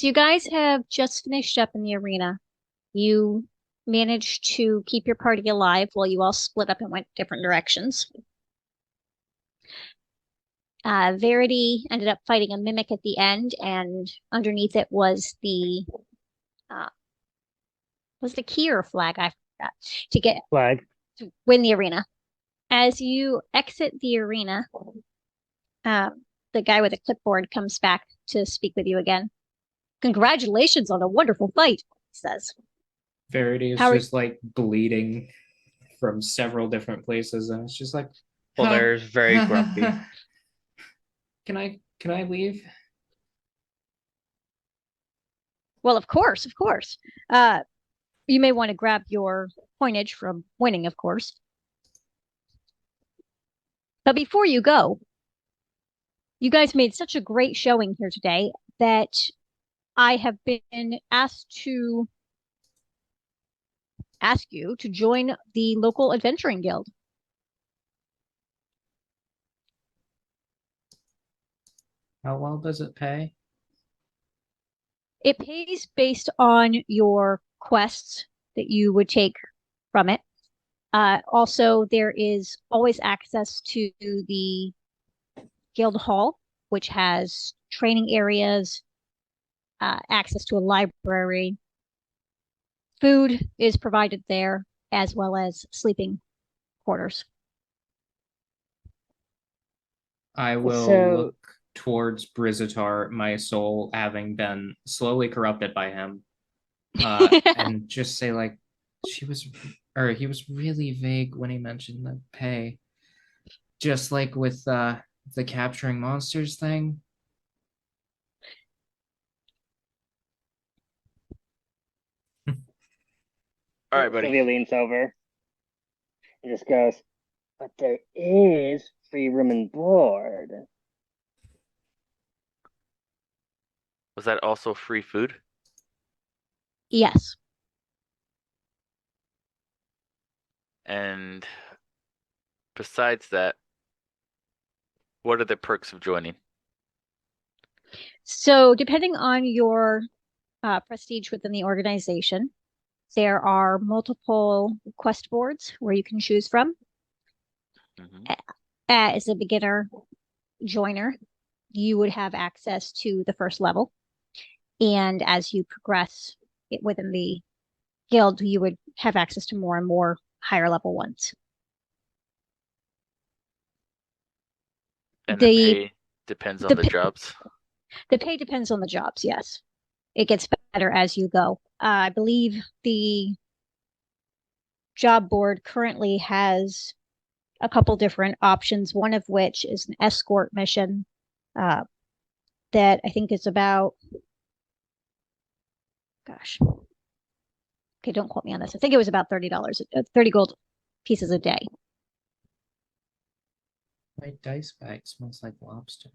So you guys have just finished up in the arena. You managed to keep your party alive while you all split up and went different directions. Verity ended up fighting a mimic at the end, and underneath it uh, was the key or flag, I forgot, to get Flag. to win the arena. As you exit the arena, uh, the guy with a clipboard comes back to speak with you again. Congratulations on a wonderful fight, he says. Verity is How are just like bleeding from several different places, and it's just like, Bouldaire is very grumpy. Can I leave? Well, of course, of course. Uh, you may want to grab your coinage from winning, of course. But before you go, you guys made such a great showing here today that I have been asked to ask you to join the local adventuring guild. How well does it pay? It pays based on your quests that you would take from it. Also, there is always access to the guild hall, which has training areas, access to a library. Food is provided there, as well as sleeping quarters. I will So- look towards Briz-Atar, my soul having been slowly corrupted by him, and just say like, he was really vague when he mentioned the pay, just like with the capturing monsters thing. All right, buddy. Sylvia leans over and just goes, but there is free room and board. Was that also free food? Yes. And besides that, what are the perks of joining? So, depending on your prestige within the organization, there are multiple quest boards where you can choose from. Mhm. As a beginner joiner, you would have access to the first level. And as you progress within the guild, you would have access to more and more higher level ones. And the The pay depends on the the pa- jobs. the pay depends on the jobs, yes. It gets better as you go. I believe the job board currently has a couple different options, one of which is an escort mission uh, that I think is about, gosh, okay, don't quote me on this. I think it was about $30, 30 gold pieces a day. My dice bag smells like lobster.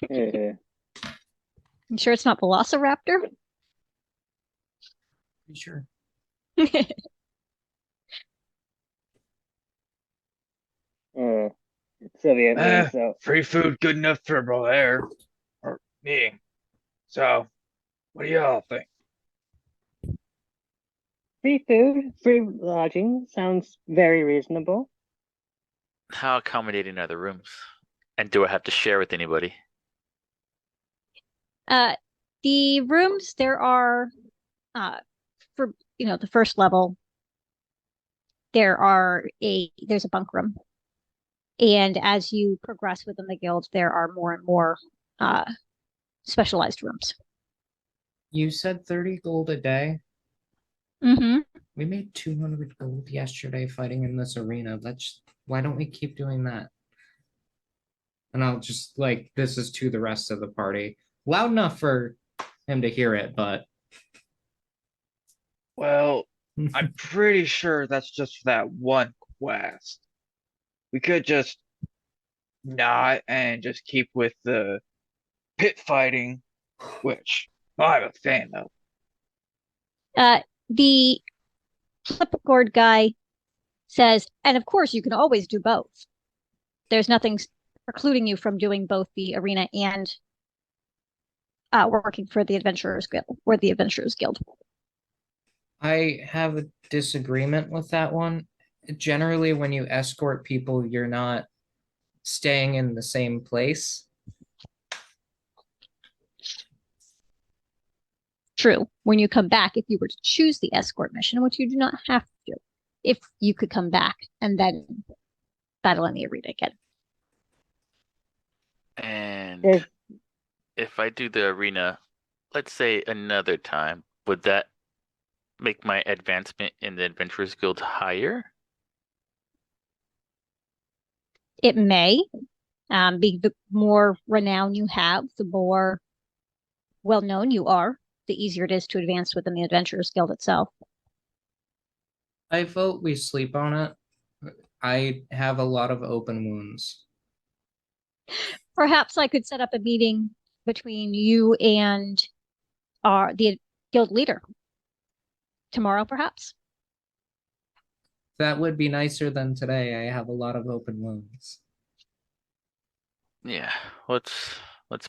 Uh, I'm sure it's not Velociraptor. Pretty sure. uh, Sylvia leans so Free food good enough for Bouldaire or me. So, what do y'all think? free food, free lodging sounds very reasonable. How accommodating are the rooms? And do I have to share with anybody? The rooms there are for the first level there's a bunk room, and as you progress within the guild there are more and more specialized rooms. You said 30 gold a day. Mm-hmm. We made 200 gold yesterday fighting in this arena. Why don't we keep doing that? And I'll just like, this is to the rest of the party. Loud enough for him to hear it, but Well, I'm pretty sure that's just for that one quest. We could just not and just keep with the pit fighting, which I'm a fan of. The clipboard guy says, and of course you can always do both. There's nothing precluding you from doing both the arena and working for the Adventurers Guild or the Adventurers Guild. I have a disagreement with that one. Generally, when you escort people, you're not staying in the same place. True. When you come back, if you were to choose the escort mission, which you do not have to, if you could come back and then battle in the arena again. And There's- if I do the arena, let's say another time, would that make my advancement in the Adventurers Guild higher? It may. The more renown you have, the more well known you are, the easier it is to advance within the Adventurers Guild itself. I vote we sleep on it. I have a lot of open wounds. Perhaps I could set up a meeting between you and the guild leader tomorrow, perhaps. That would be nicer than today. I have a lot of open wounds. Yeah, let's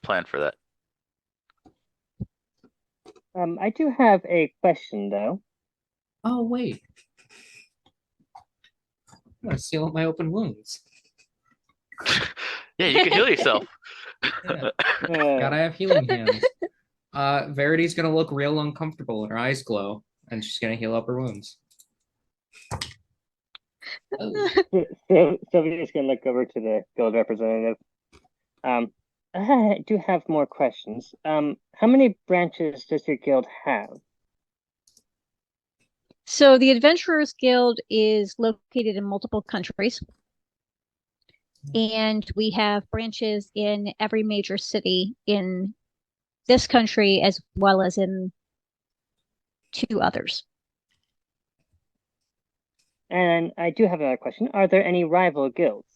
plan for that. I do have a question though. Oh, wait. I'm gonna seal up my open wounds. Yeah, you can heal yourself. Yeah. Uh, Gotta have healing hands. Verity's gonna look real uncomfortable and her eyes glow, and she's gonna heal up her wounds. Oh. so Sylvia's gonna look over to the guild representative. I do have more questions. How many branches does your guild have? So the Adventurers Guild is located in multiple countries, and we have branches in every major city in this country as well as in 2 others. And I do have another question. Are there any rival guilds?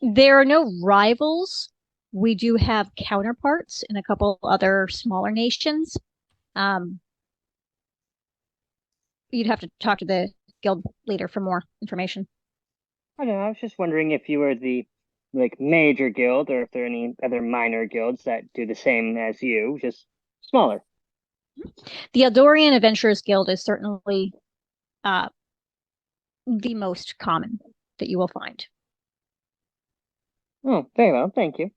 There are no rivals. We do have counterparts in a couple other smaller nations. You'd have to talk to the guild leader for more information. I don't know. I was just wondering if you were the major guild, or if there are any other minor guilds that do the same as you, just smaller. The Eldorian Adventurers Guild is certainly the most common that you will find. Oh, very well. Thank you.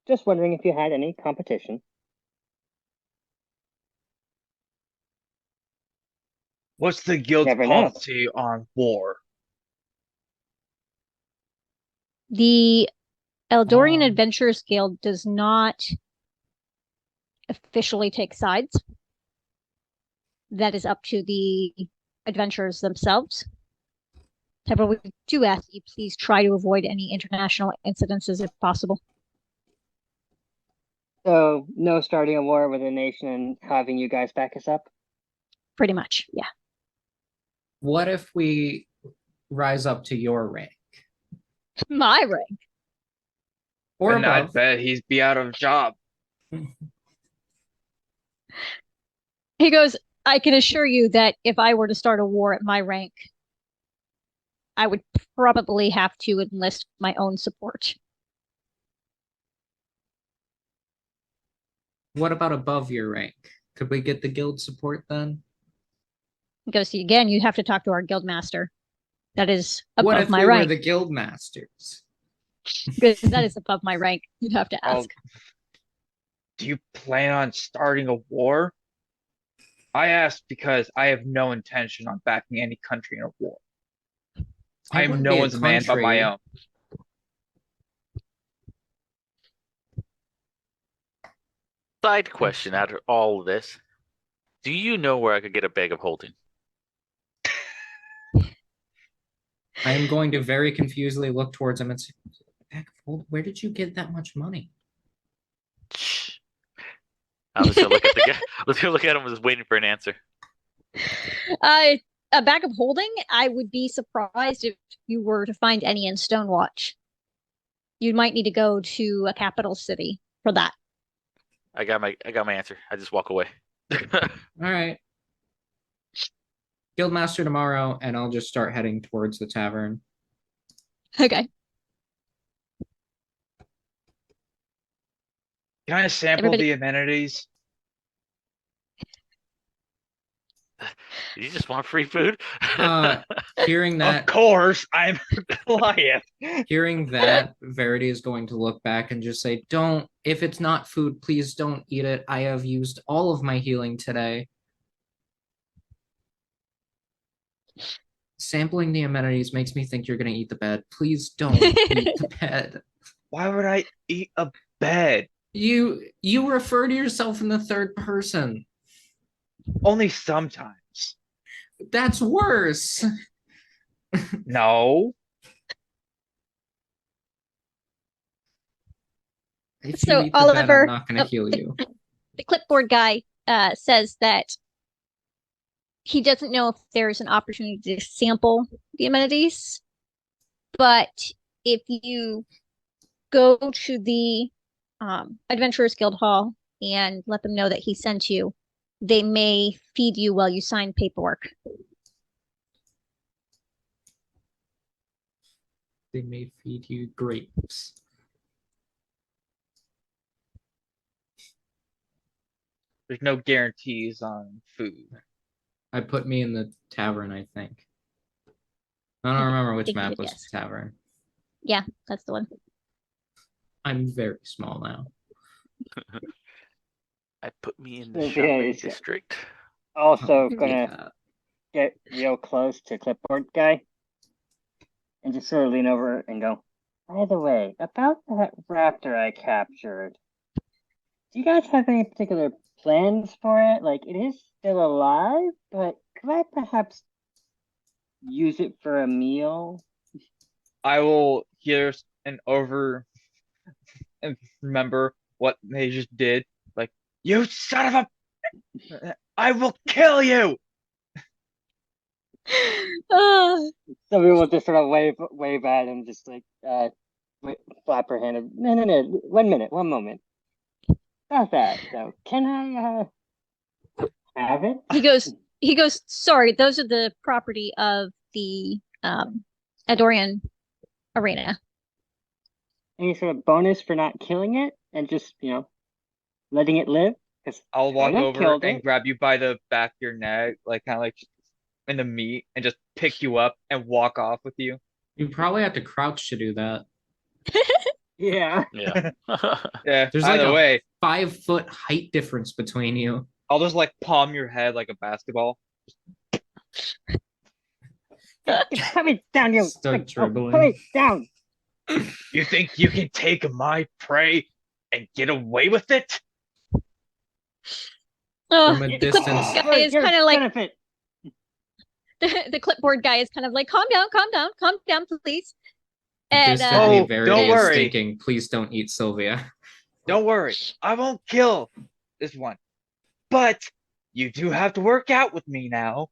Just wondering if you had any competition. What's the guild's Never know. policy on war? The Eldorian Um. Adventurers Guild does not officially take sides. That is up to the adventurers themselves. However, we do ask that you please try to avoid any international incidences if possible. So, no starting a war with a nation and having you guys back us up? Pretty much, yeah. What if we rise up to your rank? My rank. Or And I above? bet he'd be out of job. He goes, I can assure you that if I were to start a war at my rank, I would probably have to enlist my own support. What about above your rank? Could we get the guild support then? He goes, again, you'd have to talk to our guild master. That is What above if my we were rank. the guild masters? Because that is above my rank. You'd have to Oh, ask. do you plan on starting a war? I asked because I have no intention on backing any country in a war. I am wouldn't no be a one's man but my country. own. Side question out of all of this. Do you know where I could get a bag of holding? I am going to very confusedly look towards him and say, where did you get that much money? Shh. I'm just gonna look at the guy. I was gonna look at him and was waiting for an answer. A bag of holding, I would be surprised if you were to find any in Stonewatch. You might need to go to a capital city for that. I got my answer. I just walk away. All right. Guildmaster tomorrow, and I'll just start heading towards the tavern. Okay. Can I sample Everybody- the amenities? You just want free food? Hearing Of that, course, I'm Goliath. hearing that, Verity is going to look back and just say, "Don't. If it's not food, please don't eat it. I have used all of my healing today." Sampling the amenities makes me think you're gonna eat the bed. Please don't eat the bed. Why would I eat a bed? You refer to yourself in the third person. Only sometimes. That's worse. No. If So, you eat the bed, Oliver, I'm not gonna heal you. the clipboard guy says that he doesn't know if there's an opportunity to sample the amenities, but if you go to the Adventurers Guild Hall and let them know that he sent you, they may feed you while you sign paperwork. They may feed you grapes. There's no guarantees on food. I put me in the tavern, I think. I don't remember which think you map did, was yes. the tavern. Yeah, that's the one. I'm very small now. I put me in the Yeah, shopping it's- district. Also Oh, gonna get real close to clipboard guy and just sort of lean over and go, by the way, about that raptor I captured, do you guys have any particular plans for it? Like, it is still alive, but could I perhaps use it for a meal? I will hear and over and remember what they just did. Like, you son of a! I will kill you! Oh, Sylvia will just sort of wave at him, just like flap her hand. No, 1 minute, 1 moment. Not that. So, can I have it? he goes, sorry, those are the property of the Adorian Arena. Any sort of bonus for not killing it and just letting it live? Because I'll walk I over killed and it. grab you by the back of your neck, like kind of like in the meat, and just pick you up and walk off with you. You probably have to crouch to do that. Yeah. Yeah. Yeah. There's like Either a way, 5-foot height difference between you. I'll just like palm your head like a basketball. Put me down, you. Start Put dribbling. me down. You think you can take my prey and get away with it? Oh, From a the distance. clipboard guy is kind of like benefit. the clipboard guy is kind of like, calm down, please. And Distantly, Oh, Verity don't is worry. thinking, please don't eat Sylvia. Don't worry, I won't kill this one. But you do have to work out with me now.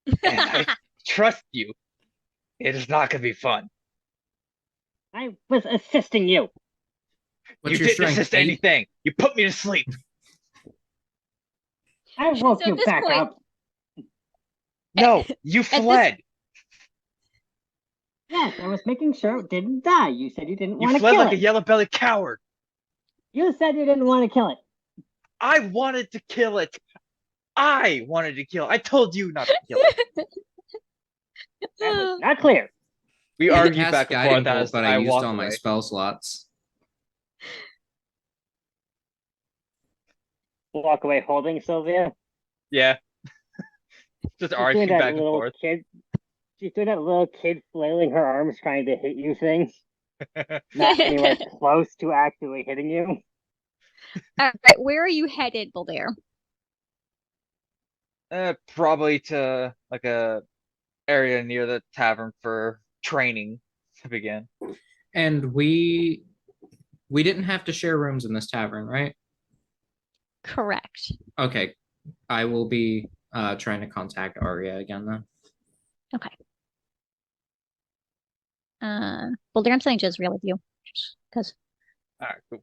And I trust you. It is not gonna be fun. I was assisting you. What's You your didn't strength? assist 8? anything. You put me to sleep. I woke So at you this back point- up. No, you this- fled. Yes, I was making sure it didn't die. You said you didn't You want to fled kill like a it. yellow-bellied coward. You said you didn't want to kill it. I wanted to kill it. I wanted to kill it. I told you not to kill it. That was not clear. We I argued cast back and Guiding forth Bolt, as but I used walk all my away. spell slots. Walk away holding Sylvia. Yeah. Just She's doing arguing that back and little forth. kid. She's doing that little kid flailing her arms trying to hit you thing. Not anywhere close to actually hitting you. all right, where are you headed, Bouldaire? Probably to like a area near the tavern for training to begin. And we didn't have to share rooms in this tavern, right? Correct. Okay. I will be trying to contact Arya again then. Okay. Bouldaire, I'm saying Jezreel with you, because All right, cool.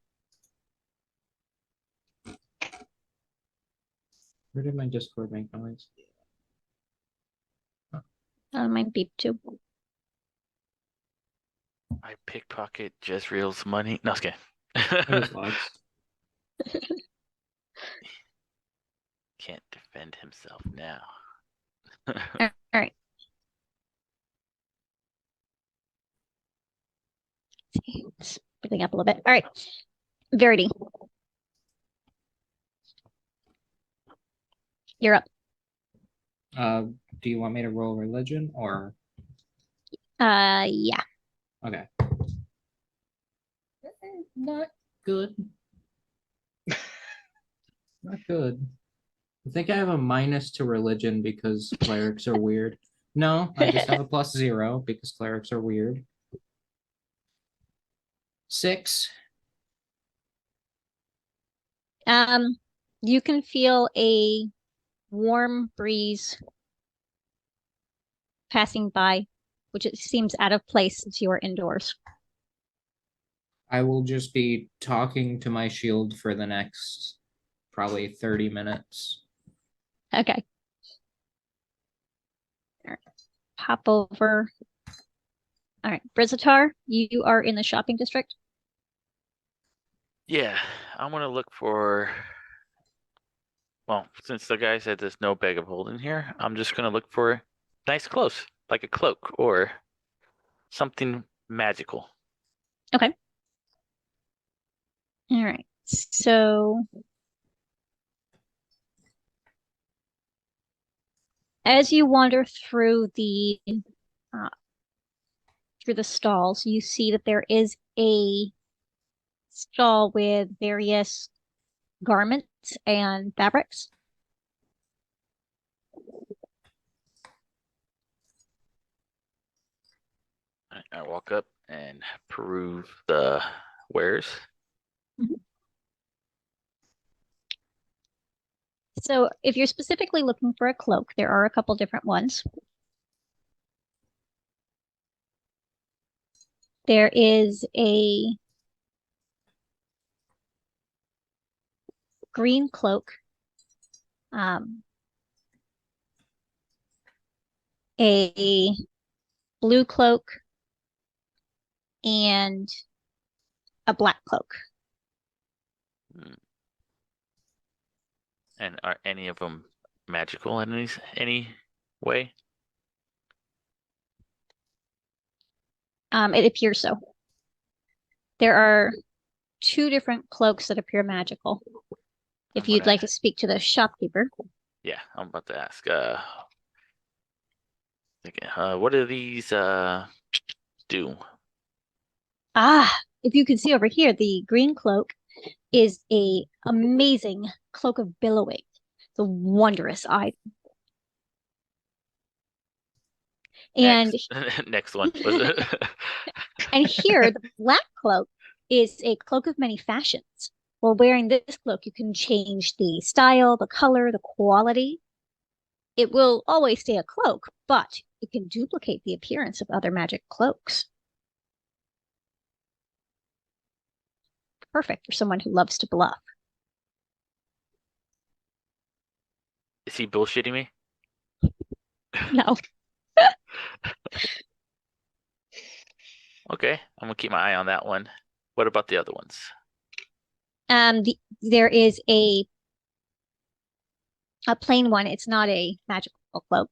Where did my Discord make noise? might beep too. I pickpocket Jezreel's money. No, it's okay. It was Lux. Can't defend himself now. All right. Splitting up a little bit. All right. Verity. You're up. Do you want me to roll religion or Yeah. okay? Not good. Not good. I think I have a minus to religion because clerics are weird. No, I just have a +0 because clerics are weird. 6. You can feel a warm breeze passing by, which it seems out of place since you are indoors. I will just be talking to my shield for the next probably 30 minutes. Okay. All right. Pop over. All right. Briz-Atar, you are in the shopping district. Yeah, I'm gonna look for. Well, since the guy said there's no bag of holding here, I'm just gonna look for nice clothes, like a cloak or something magical. Okay. All right. So as you wander uh, through the stalls, you see that there is a stall with various garments and fabrics. I walk up and peruse the wares. So if you're specifically looking for a cloak, there are a couple different ones. There is a green cloak, a blue cloak, and a black cloak. And are any of them magical in any way? It appears so. There are 2 different cloaks that appear magical. If I'm you'd gonna- like to speak to the shopkeeper. Yeah, I'm about to ask. What do these do? If you can see over here, the green cloak is a amazing cloak of billowing. It's a wondrous item. And Next, next one was it? and here, the black cloak is a cloak of many fashions. While wearing this cloak, you can change the style, the color, the quality. It will always stay a cloak, but it can duplicate the appearance of other magic cloaks. Perfect for someone who loves to bluff. Is he bullshitting me? No. Okay, I'm gonna keep my eye on that one. What about the other ones? There is a plain one. It's not a magical cloak.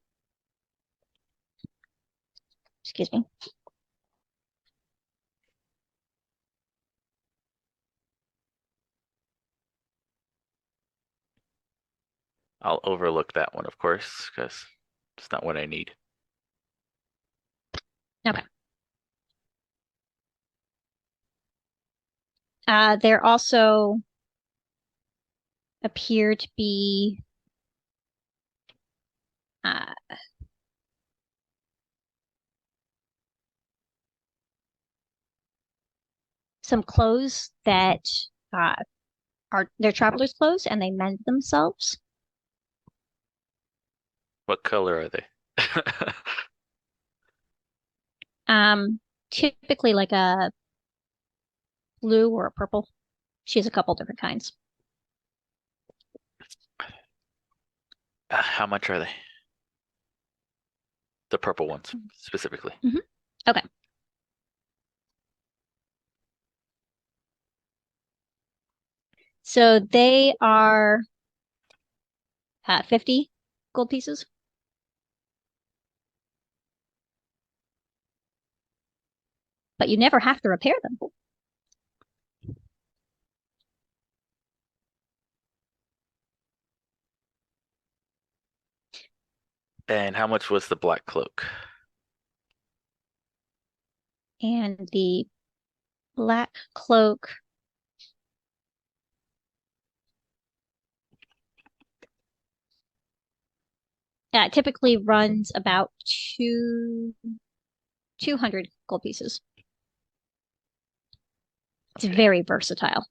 Excuse me. I'll overlook that one, of course, because it's not what I need. Okay. There also appear to be some clothes that are their traveler's clothes and they mend themselves. What color are they? Typically like a blue or a purple. She has a couple different kinds. How much are they? The purple ones specifically. Okay. So they are 50 gold pieces. But you never have to repair them. And how much was the black cloak? And the black cloak typically runs about 200 gold pieces. It's very versatile.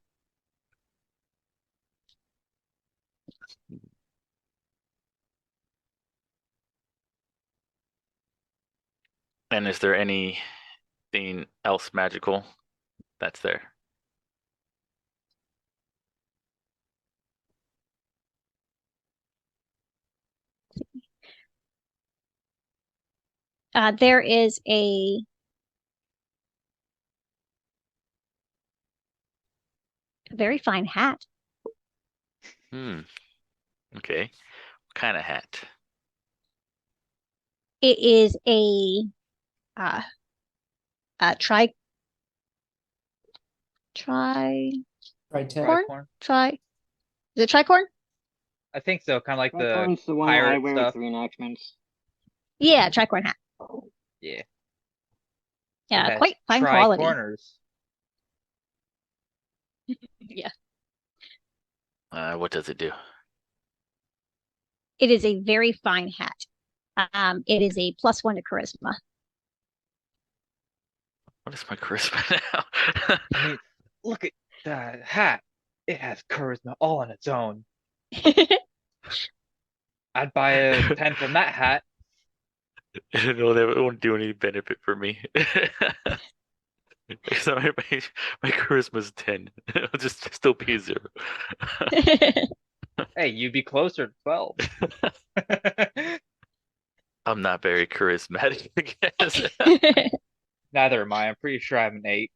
And is there anything else magical that's there? There is a very fine hat. Okay. What kind of hat? It is a tri Right, Tim? tricorn? Is it tricorn? I think so. Kind of like the Tricorn's the one I pirate wear stuff. with reenactments. Yeah, tricorn hat. Yeah. Yeah, It has quite fine quality. corners. Yeah. What does it do? It is a very fine hat. It is a +1 to charisma. What is my charisma now? I mean, look at that hat. It has charisma all on its own. I'd buy a 10 from that hat. It won't do any benefit for me. So my charisma's 10. It'll just still be a 0. Hey, you'd be closer to 12. I'm not very charismatic, I guess. Neither am I. I'm pretty sure I'm an 8.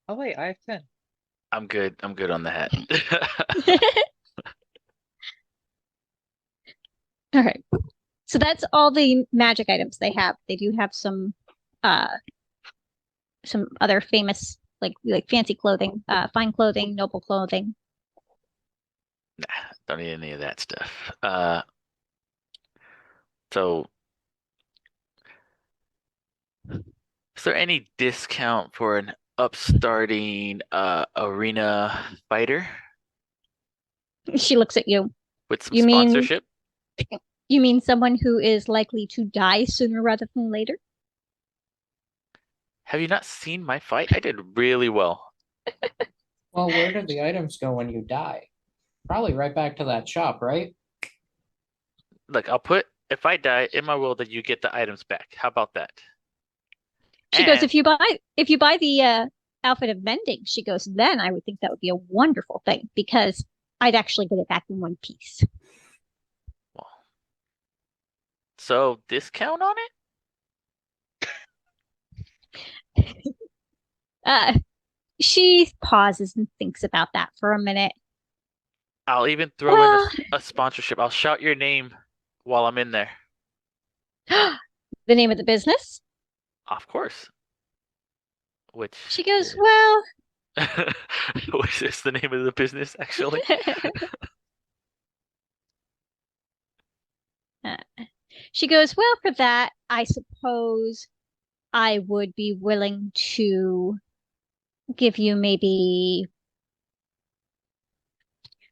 Oh wait, I have 10. I'm good. I'm good on the hat. All right. So that's all the magic items they have. They do have some other famous like fancy clothing, fine clothing, noble clothing. Nah, don't need any of that stuff. So is there any discount for an upstarting arena fighter She looks at you. with some You mean- sponsorship? You mean someone who is likely to die sooner rather than later? Have you not seen my fight? I did really well. Well, where do the items go when you die? Probably right back to that shop, right? Look, I'll put if I die in my will that you get the items back. How about that? She goes, And- if you buy the outfit of mending, she goes, then I would think that would be a wonderful thing because I'd actually get it back in one piece. Well, so discount on it? She pauses and thinks about that for a minute. I'll even throw in a sponsorship. I'll shout your name while I'm in there. The name of the business? Of course. Which She goes, well, which is the name of the business, actually. she goes, well, for that, I suppose I would be willing to give you maybe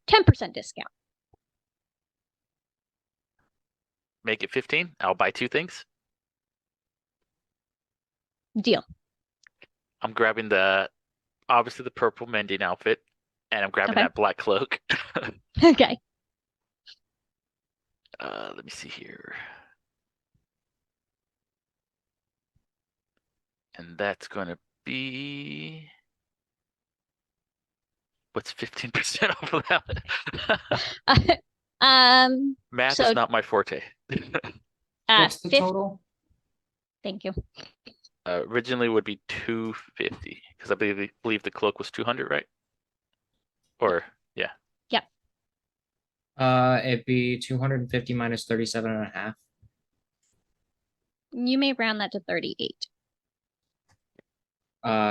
10% discount. Make it 15. I'll buy 2 things. Deal. I'm grabbing obviously the purple mending outfit, and I'm grabbing Okay. that black cloak. Okay. Let me see here. And that's gonna be what's 15% off of that? Uh, 'Math So- is not my forte. What's the fif- total? Thank you. Originally would be 250 because I believe the cloak was 200, right? Or yeah. It'd be 250 minus 37.5. You may round that to 38.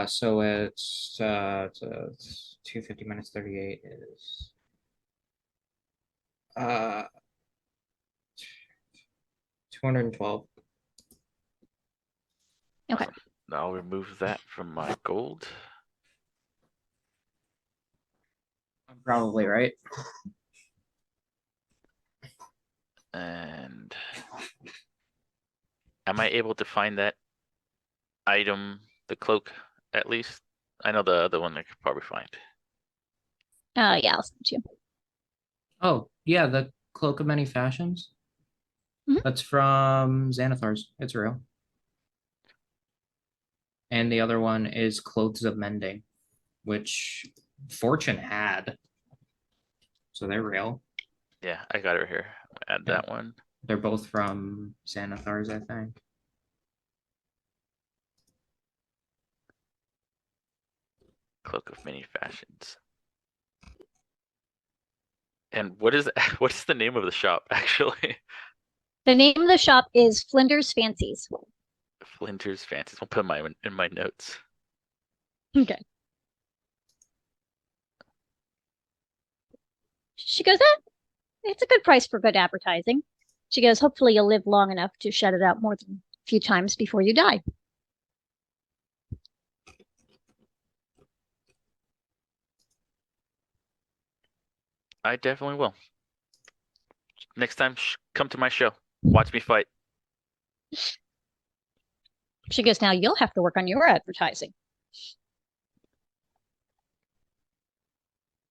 So it's 250 minus 38 is 212. Okay. I'll remove that from my gold. I'm probably right. And am I able to find that item, the cloak, at least? I know the other one I could probably find. Yeah, I'll send it to you. Oh, yeah, the Cloak of Many Fashions. Mhm. That's from Xanathar's. It's real. And the other one is Clothes of Mending, which Fortune had. So they're real. Yeah, I got it right here. Add that one. They're both from Xanathar's, I think. Cloak of Many Fashions. And what is what is the name of the shop actually? The name of the shop is Flinder's Fancies. Flinter's Fancies. I'll put my in my notes. Okay. She goes, it's a good price for good advertising. She goes, hopefully you'll live long enough to shut it out more than a few times before you die. I definitely will. Next time, come to my show. Watch me fight. She goes, now you'll have to work on your advertising.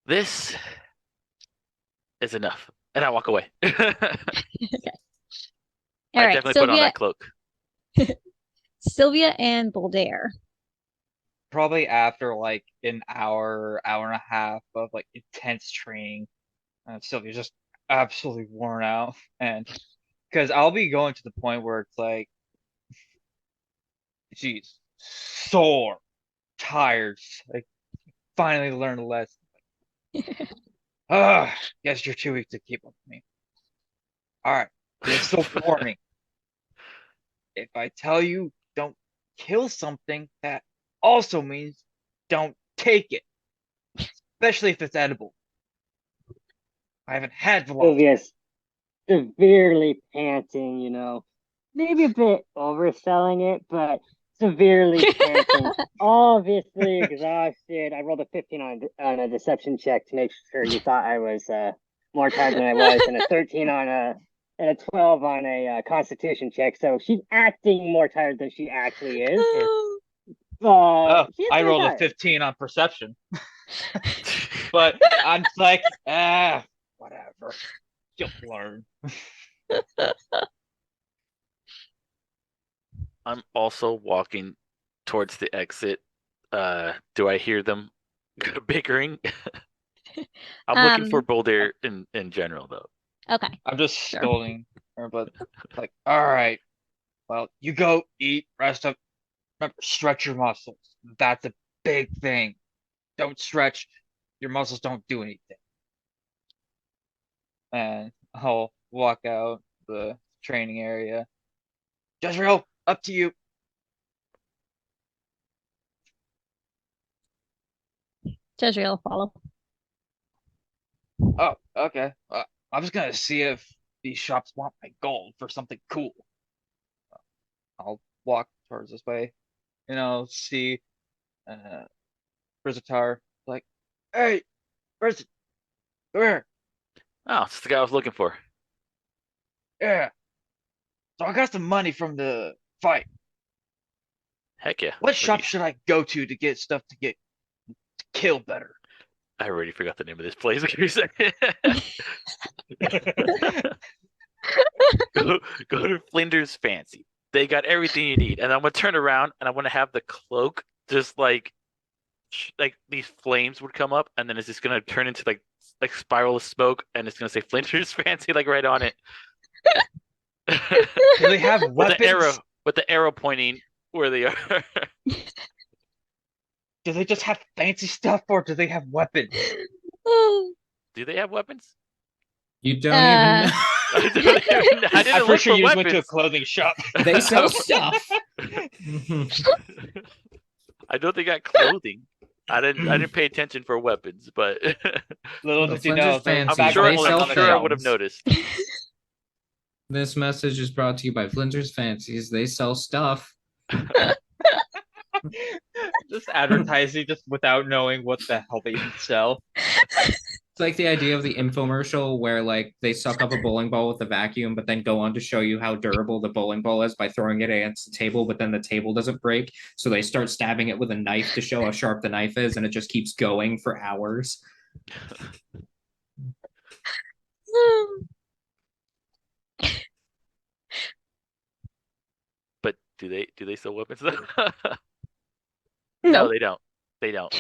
This is enough. And I walk away. Okay. I All right, definitely put on that cloak. Sylvia and Bouldaire. Probably after like an hour, hour and a half of like intense training, Sylvia's just absolutely worn out, and because I'll be going to the point where it's like she's sore, tired, like finally learned a lesson. Guess you're too weak to keep up with me. All right, just a warning. If I tell you don't kill something, that also means don't take it, especially if it's edible. I haven't had velocity. Sylvia's severely panting, you know. Maybe a bit overselling it, but severely panting. Obviously exhausted. I rolled a 15 on a deception check to make sure you thought I was more tired than I was, and a 13 on and a 12 on a constitution check. So she's acting more tired than she actually is. Oh, She's I rolled a tired. 15 on perception. But I'm like, whatever. You'll learn. I'm also walking towards the exit. Do I hear them bickering? I'm looking for Bouldaire in general, though. Okay. I'm just Sure. scolding her, but like, all right. Well, you go eat, rest up. Remember, stretch your muscles. That's a big thing. Don't stretch, your muscles don't do anything. And I'll walk out the training area. Jezreel, up to you. Jezreel will follow. Oh, okay. I'm just gonna see if these shops want my gold for something cool. I'll walk towards this way. See Briz-Atar like, hey, Briz, come here. Oh, it's the guy I was looking for. Yeah. So I got some money from the fight. Heck yeah. What shop should I go to get stuff to kill better? I already forgot the name of this place. Give me a second. go to Flinder's Fancy. They got everything you need. And I'm gonna turn around and I want to have the cloak just like these flames would come up, and then it's just gonna turn into like spiral of smoke, and it's gonna say Flinder's Fancy like right on it. Do they have With an arrow. weapons? with the arrow pointing where they are. Do they just have fancy stuff or do they have weapons? Do they have weapons? You don't even know. I didn't I'm look pretty sure for you just went to a weapons. clothing shop. They sell stuff. I know they got clothing. I didn't pay attention for weapons, but Little The did you know, Flinters those Fancies, back they on sell the I would have things. noticed. This message is brought to you by Flinters Fancies. They sell stuff. Just advertising just without knowing what the hell they even sell. It's like the idea of the infomercial where like they suck up a bowling ball with a vacuum, but then go on to show you how durable the bowling ball is by throwing it against the table, but then the table doesn't break. So they start stabbing it with a knife to show how sharp the knife is, and it just keeps going for hours. But do they sell weapons though? No. They don't. They don't.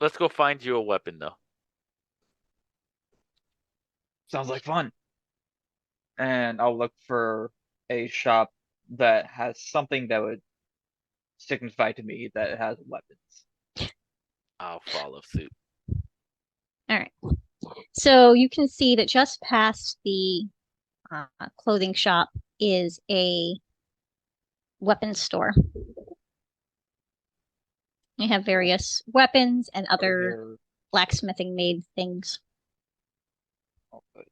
Let's go find you a weapon though. Sounds like fun. And I'll look for a shop that has something that would signify to me that it has weapons. I'll follow suit. All right. So you can see that just past the clothing shop is a weapons store. They have various weapons and other Here. blacksmithing made things. Oh, good.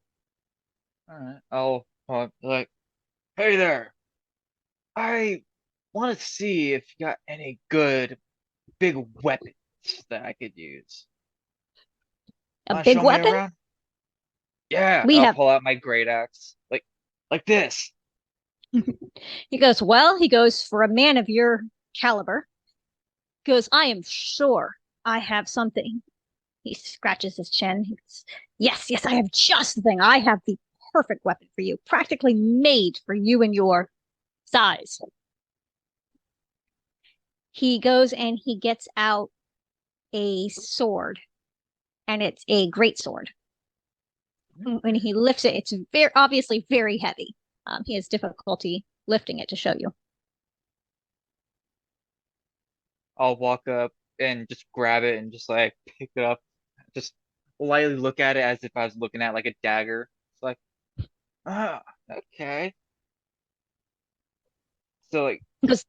All right. I'll be like, hey there. I want to see if you got any good big weapons that I could use. A Wanna big show me weapon? around? Yeah, We I'll have- pull out my great axe, like this. He goes, well, for a man of your caliber. He goes, I am sure I have something. He scratches his chin. He goes, yes, I have just the thing. I have the perfect weapon for you, practically made for you and your size. He goes and he gets out a sword, and it's a great sword. When he lifts it, it's obviously very heavy. He has difficulty lifting it to show you. I'll walk up and just grab it and just like pick it up, just lightly look at it as if I was looking at like a dagger. It's like, okay. So like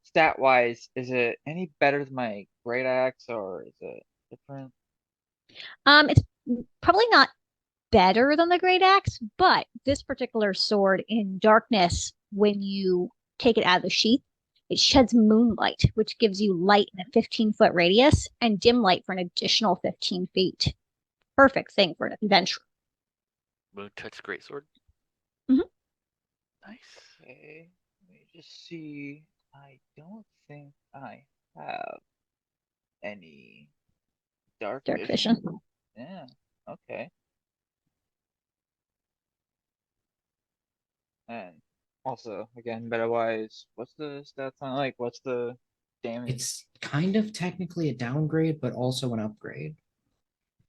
stat wise, is it any better than my great axe or is it different? It's probably not better than the great axe, but this particular sword in darkness, when you take it out of the sheath, it sheds moonlight, which gives you light in a 15-foot radius and dim light for an additional 15 feet. Perfect thing for an adventure. Moon touch greatsword. Mhm. Nice. Okay, let me just see. I don't think I have any dark vision. Yeah, okay. And also, again, better wise, what's the stats on like what's the damage? It's kind of technically a downgrade, but also an upgrade.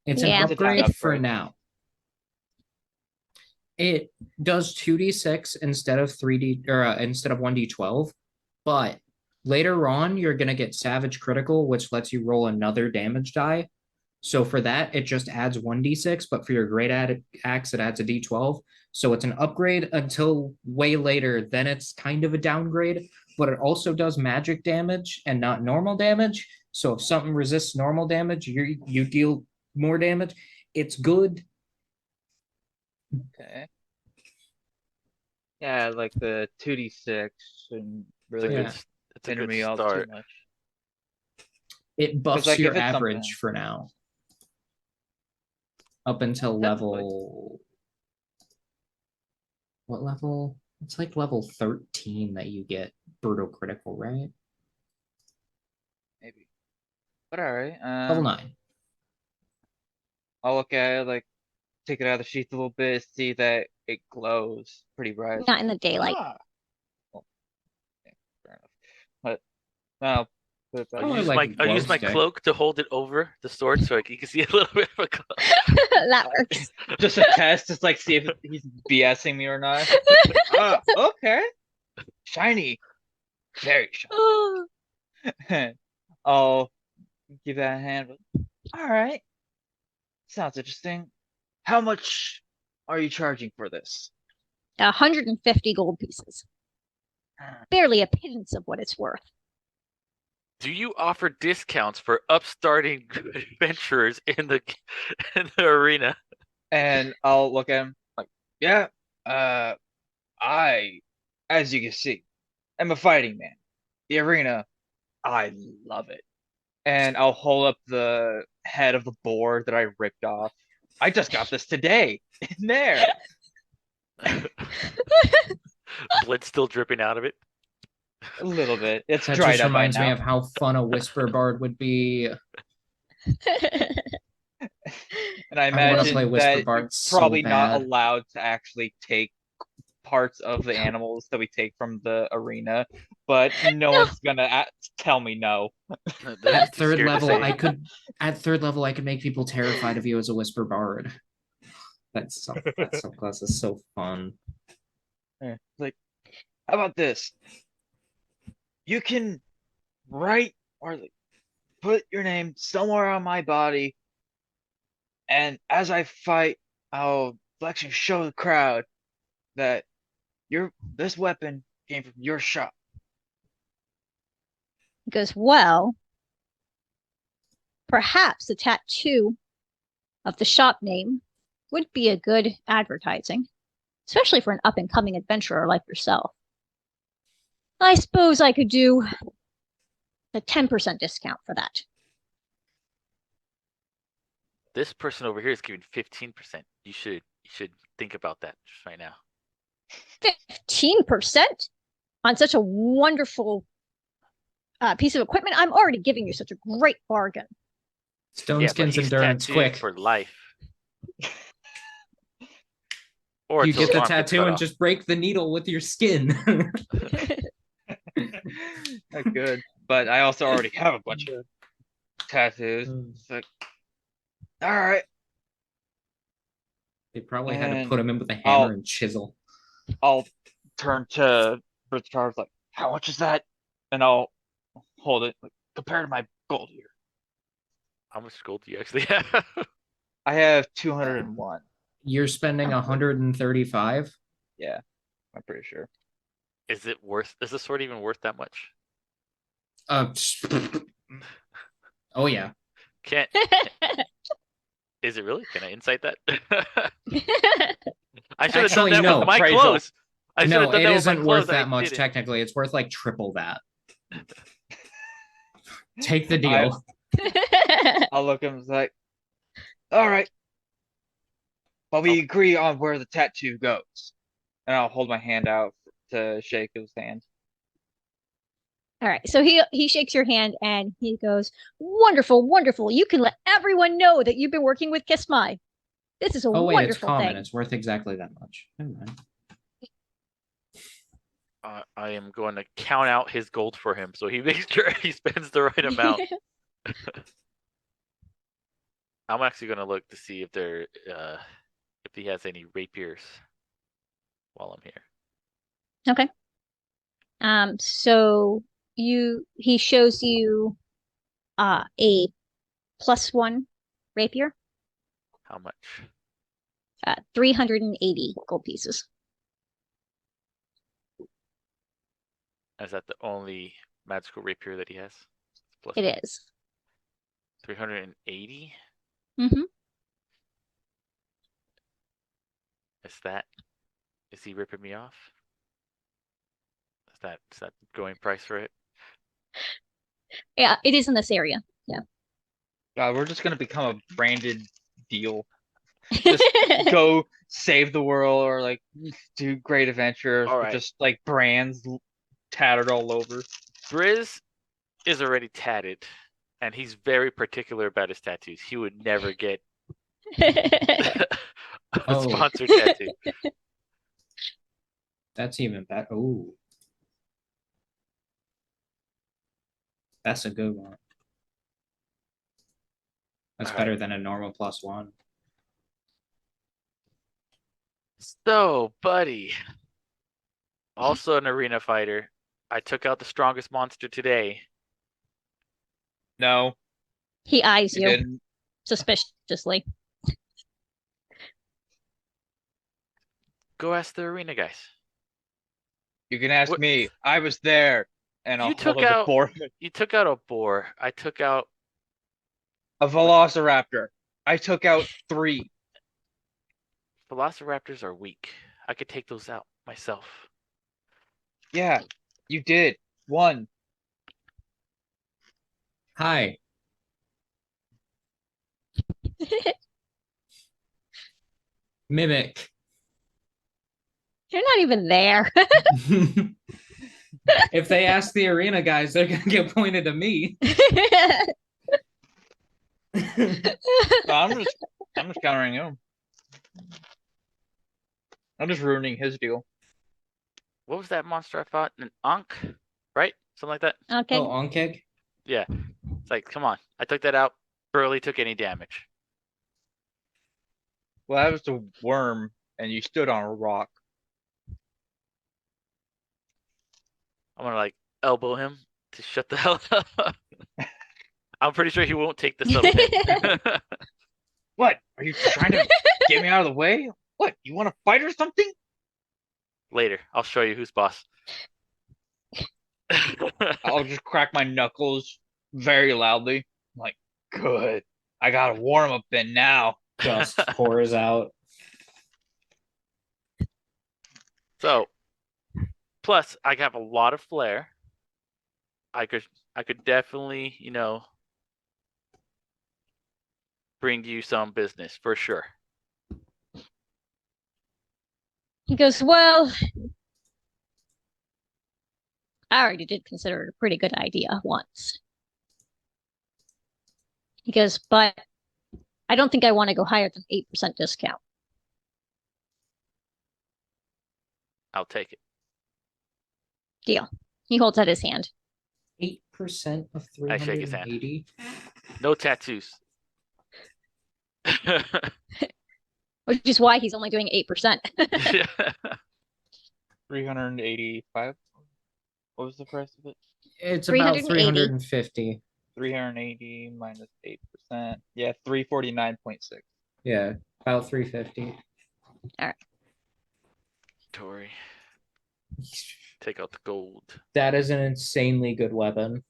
It's Yeah. an It's a down upgrade for upgrade. now. It does 2d6 instead of 3d or instead of 1d12, but later on you're gonna get Savage Critical, which lets you roll another damage die. So for that, it just adds 1d6, but for your great axe, it adds a d12. So it's an upgrade until way later. Then it's kind of a downgrade, but it also does magic damage and not normal damage. So if something resists normal damage, you deal more damage. It's good. Okay. Yeah, like the 2d6 shouldn't really Yeah. It's a hinder good me all too start. much. It buffs like, your if it's average something- for now. Up until That's level. What level? It's like level 13 that you get brutal critical, right? Maybe. But alright, Level 9. I'll look at it, like, take it out of the sheath a little bit, see that it glows pretty bright. Not in the daylight. Ah. Well, yeah, fair enough. But now Put it that Oh, way. like I'll use glow my stick. cloak to hold it over the sword so you can see a little bit of a cloak. That works. Just a test, just like see if he's BSing me or not. Okay. Shiny. Very Oh, shiny. I'll give that a hand. Alright. Sounds interesting. How much are you charging for this? 150 gold pieces. Barely a pittance of what it's worth. Do you offer discounts for upstarting adventurers in the arena? And I'll look at him like, yeah, I, as you can see, am a fighting man. The arena, I love it. And I'll hold up the head of the board that I ripped off. I just got this today. In there. Blood still dripping out of it. A little bit. It's That dried just up by reminds me now. of how fun a whisper bard would be. And I I wanna imagine play Whisper that you're Bard so probably not bad. allowed to actually take parts of the animals that we take from the arena, but no one's gonna tell me no. They're At just too third scared to level, say. I could make people terrified of you as a whisper bard. That's so close. It's so fun. Yeah, like, how about this? You can write or like, put your name somewhere on my body, and as I fight, I'll actually show the crowd that this weapon came from your shop. He goes, well, perhaps a tattoo of the shop name would be a good advertising, especially for an up-and-coming adventurer like yourself. I suppose I could do a 10% discount for that. This person over here is giving 15%. You should think about that just right now. 15% on such a wonderful piece of equipment? I'm already giving you such a great bargain. Stone Yeah, but Skin's he's endurance, tattooed quick. for life. Or You until get the his arm gets tattoo cut and off. just break the needle with your skin. Not good. But I also already have a bunch of tattoos. It's like, all right. They probably had to And put him in with a I'll- hammer and chisel. I'll turn to Briz-Atar like, how much is that? And I'll hold it like, compared to my gold here. How much gold do you actually have? I have 201. You're spending 135. Yeah, I'm pretty sure. Is the sword even worth that much? Oh yeah. Can't. Is it really? Can I insight that? I should have Actually, done that no. with my Appraisal. clothes. I should No, have done it that with my isn't worth clothes. I that much didn't. technically. It's worth like triple that. Take the deal. I'll look at him like, all right. But we agree on where the tattoo goes. And I'll hold my hand out to shake his hand. All right, so he shakes your hand and he goes, "Wonderful, wonderful! You can let everyone know that you've been working with Kismai. This is a Oh wait, it's wonderful common. thing." It's worth exactly that much. Never mind. I am going to count out his gold for him, so he makes sure he spends the right amount. I'm actually going to look to see if if he has any rapiers while I'm here. Okay. So he shows you a +1 rapier, How much? 380 gold pieces. Is that the only magical rapier that he has? Plus It one. is. 380? Mm-hmm. Is he ripping me off? Is that going price for it? Yeah, it is in this area. Yeah. God, we're just gonna become a branded deal. Just go save the world or like do great adventures, All but right. just like brands tattered all over. Briz is already tatted, and he's very particular about his tattoos. He would never get a Oh. sponsored tattoo. That's even better. Oh. That's a good one. That's All better right. than a normal +1. So, buddy, also an arena fighter. I took out the strongest monster today. No, He eyes you you didn't. suspiciously. Go ask the arena guys. You can ask What- me. I was there, and I'll You hold took up the out board. you took out a boar. I took out A Velociraptor. I took out 3. Velociraptors are weak. I could take those out myself. Yeah, you did. 1. Hi. Mimic. You're not even there. If they ask the arena guys, they're gonna get pointed to me. No, I'm just countering him. I'm just ruining his deal. What was that monster I fought? An Ankh, right? Something like that. Okay. Oh, Onkeg? Yeah. It's like, come on. I took that out. Barely took any damage. Well, that was the worm, and you stood on a rock. I'm gonna like elbow him to shut the hell up. I'm pretty sure he won't take the subtle hit. What? Are you trying to get me out of the way? What? You want to fight or something? Later, I'll show you who's boss. I'll just crack my knuckles very loudly. I'm like, good. I got a warm up then now. Dust pours out. So, plus I have a lot of flair. I could definitely, bring you some business for sure. He goes, well, I already did consider it a pretty good idea once. He goes, but I don't think I want to go higher than 8% discount. I'll take it. Deal. He holds out his hand. 8% of I shake his hand. 380. No tattoos. Which is why he's only doing 8%. Yeah. 385. What was the price of it? It's about 380. 350. 380 minus 8%. Yeah, 349.6. Yeah, about 350. Tori, take out the gold. That is an insanely good weapon.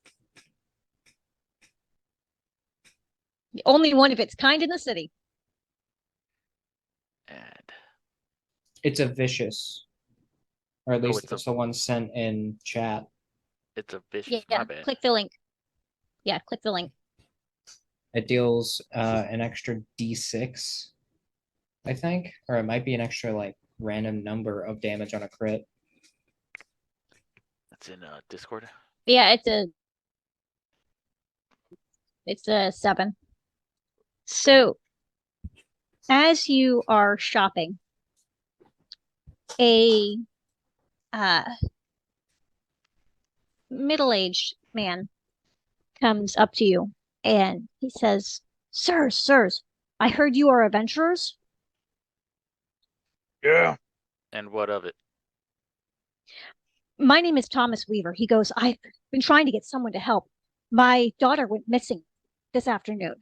The only one of its kind in the city. And It's a vicious. Or at least it's a- someone sent in chat. it's a vicious. Yeah, My bad. click the link. Yeah, click the link. It deals an extra D6, I think. Or it might be an extra like random number of damage on a crit. That's in Discord. Yeah, it's a 7. So as you are shopping, a middle-aged man comes up to you and he says, sirs, I heard you are adventurers. Yeah. And what of it? My name is Thomas Weaver. He goes, I've been trying to get someone to help. My daughter went missing this afternoon,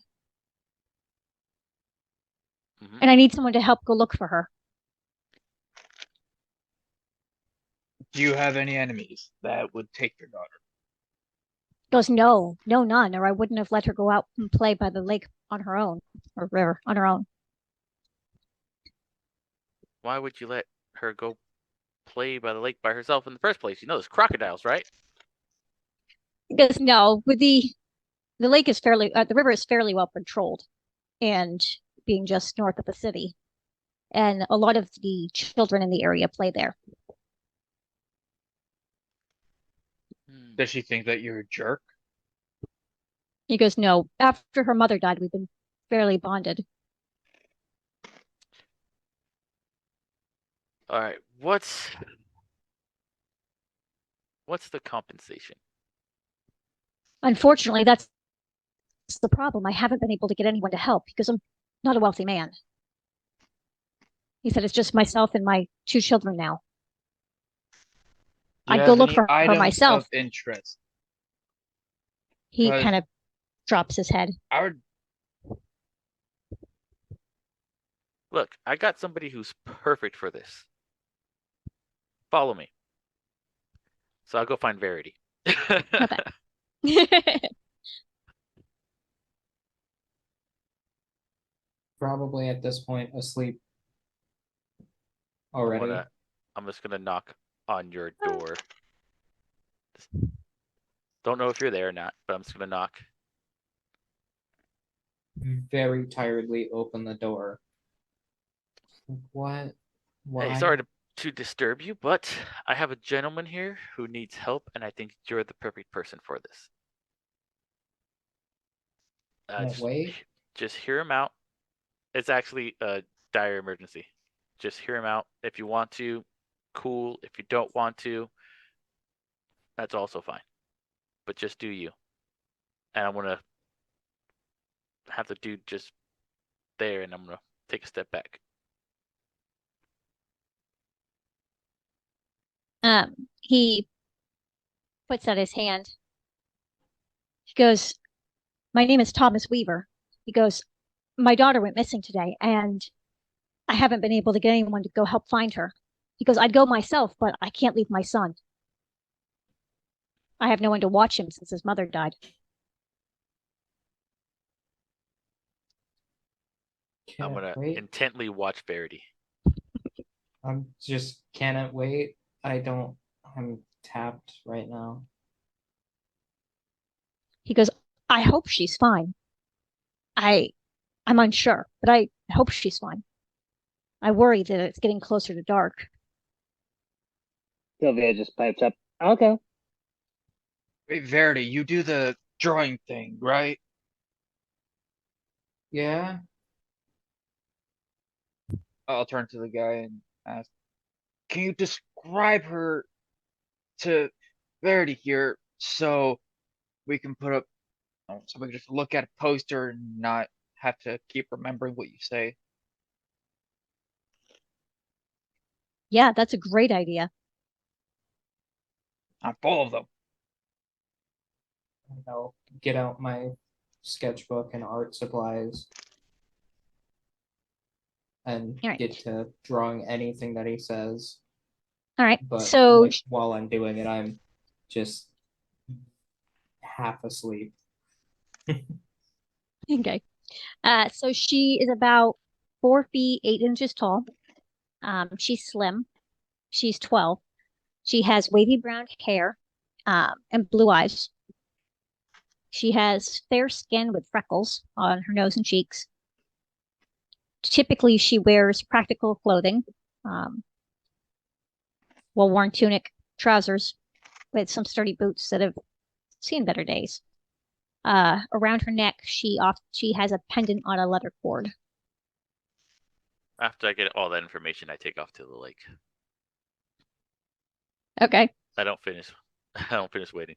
Mhm. and I need someone to help go look for her. Do you have any enemies that would take your daughter? He goes, no, none, or I wouldn't have let her go out and play by the lake on her own, or river on her own. Why would you let her go play by the lake by herself in the first place? You know there's crocodiles, right? He goes, no, with the lake is the river is fairly well patrolled, and being just north of the city, and a lot of the children in the area play there. Does she think that you're a jerk? He goes, no, after her mother died, we've been fairly bonded. All right. What's the compensation? Unfortunately, that's the problem. I haven't been able to get anyone to help because I'm not a wealthy man. He said it's just myself and my 2 children now. Do you I'd go have look any for her items myself. of interest? He 'Cause kind of drops his head. I would. Look, I got somebody who's perfect for this. Follow me. So I'll go find Verity. Probably at this point asleep I'm already. just gonna knock on your door. Don't know if you're there or not, but I'm just gonna knock. Very tiredly open the door. What? Why? Hey, sorry to disturb you, but I have a gentleman here who needs help, and I think you're the perfect person for this. No, wait. Just hear him out. It's actually a dire emergency. Just hear him out. If you want to, cool. If you don't want to, that's also fine. But just do you. And I'm gonna have the dude just there, and I'm gonna take a step back. He puts out his hand. He goes, "My name is Thomas Weaver." He goes, "My daughter went missing today, and I haven't been able to get anyone to go help find her." He goes, "I'd go myself, but I can't leave my son. I have no one to watch him since his mother died." I'm gonna wait. intently watch Verity. I'm just cannot wait. I'm tapped right now. He goes, "I hope she's fine. I'm unsure, but I hope she's fine. I worry that it's getting closer to dark." Sylvia just pipes up. Okay. Wait, Verity, you do the drawing thing, right? Yeah. I'll turn to the guy and ask, can you describe her to Verity here so we can put up, so we can just look at a poster and not have to keep remembering what you say? Yeah, that's a great idea. I'm full of them. I'll get out my sketchbook and art supplies and All right. get to drawing anything that he says. All right. But So like, while I'm doing it, I'm just half asleep. okay. So she is about 4 feet 8 inches tall. She's slim. She's 12. She has wavy brown hair, and blue eyes. She has fair skin with freckles on her nose and cheeks. Typically, she wears practical clothing, well-worn tunic, trousers, with some sturdy boots that have seen better days. Around her neck, she has a pendant on a leather cord. After I get all that information, I take off to the lake. Okay. I don't finish. I don't finish waiting.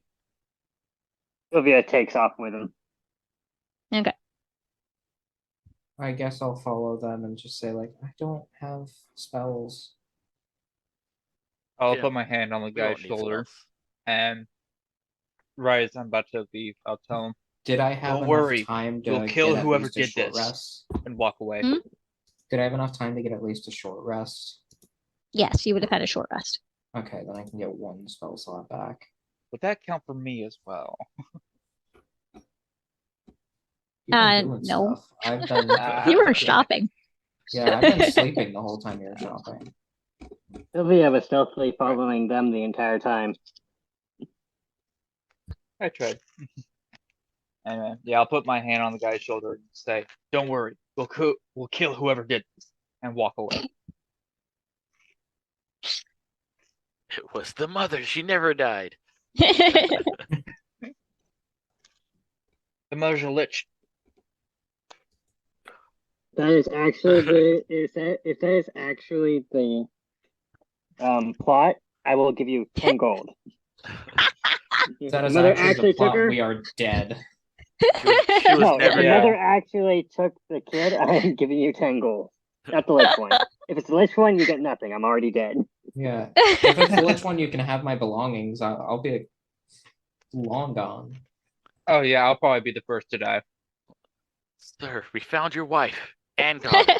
Sylvia takes off with him. Okay. I guess I'll follow them and just say like, I don't have spells. I'll Yeah, put my hand on the We guy's don't need shoulder, spells. and right as I'm about to leave, I'll tell him, Did I have don't enough worry, time we'll to kill get at whoever least a did short this. rest? And walk away. Hmm? Did I have enough time to get at least a short rest? Yes, you would have had a short rest. Okay, then I can get 1 spell slot back. Would that count for me as well? You've been doing No. stuff. I've been You were Yeah. shopping. yeah, I've been sleeping the whole time you were shopping. Sylvia was stealthily following them the entire time. I tried. Anyway, yeah, I'll put my hand on the guy's shoulder and say, don't worry, we'll kill whoever did this, and walk away. It was the mother. She never died. The mother's a lich. That is actually if that is actually the plot, I will give you 10 gold. That the is mother actually the actually took plot. her. We are dead. She was No, if never the Yeah. mother actually took the kid, I'm giving you 10 gold. Not the Lich one. If it's the Lich one, you get nothing. I'm already dead. Yeah. If it's the Lich one, you can have my belongings. I'll be long gone. Oh yeah, I'll probably be the first to die. Sir, we found your wife and daughter.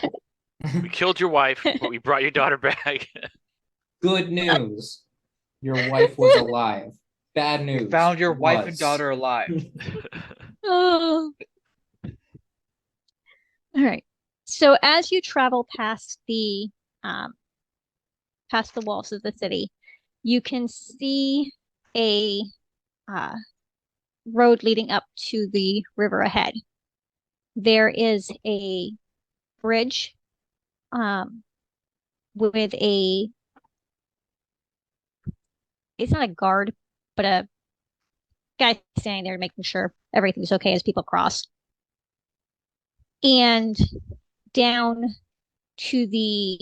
We killed your wife, but we brought your daughter back. Good news. Your wife was alive. Bad news. You found your wife and was. daughter alive. Oh. All right. So as you travel past the walls of the city, you can see a road leading up to the river ahead. There is a bridge with it's not a guard, but a guy standing there making sure everything's okay as people cross. And down to the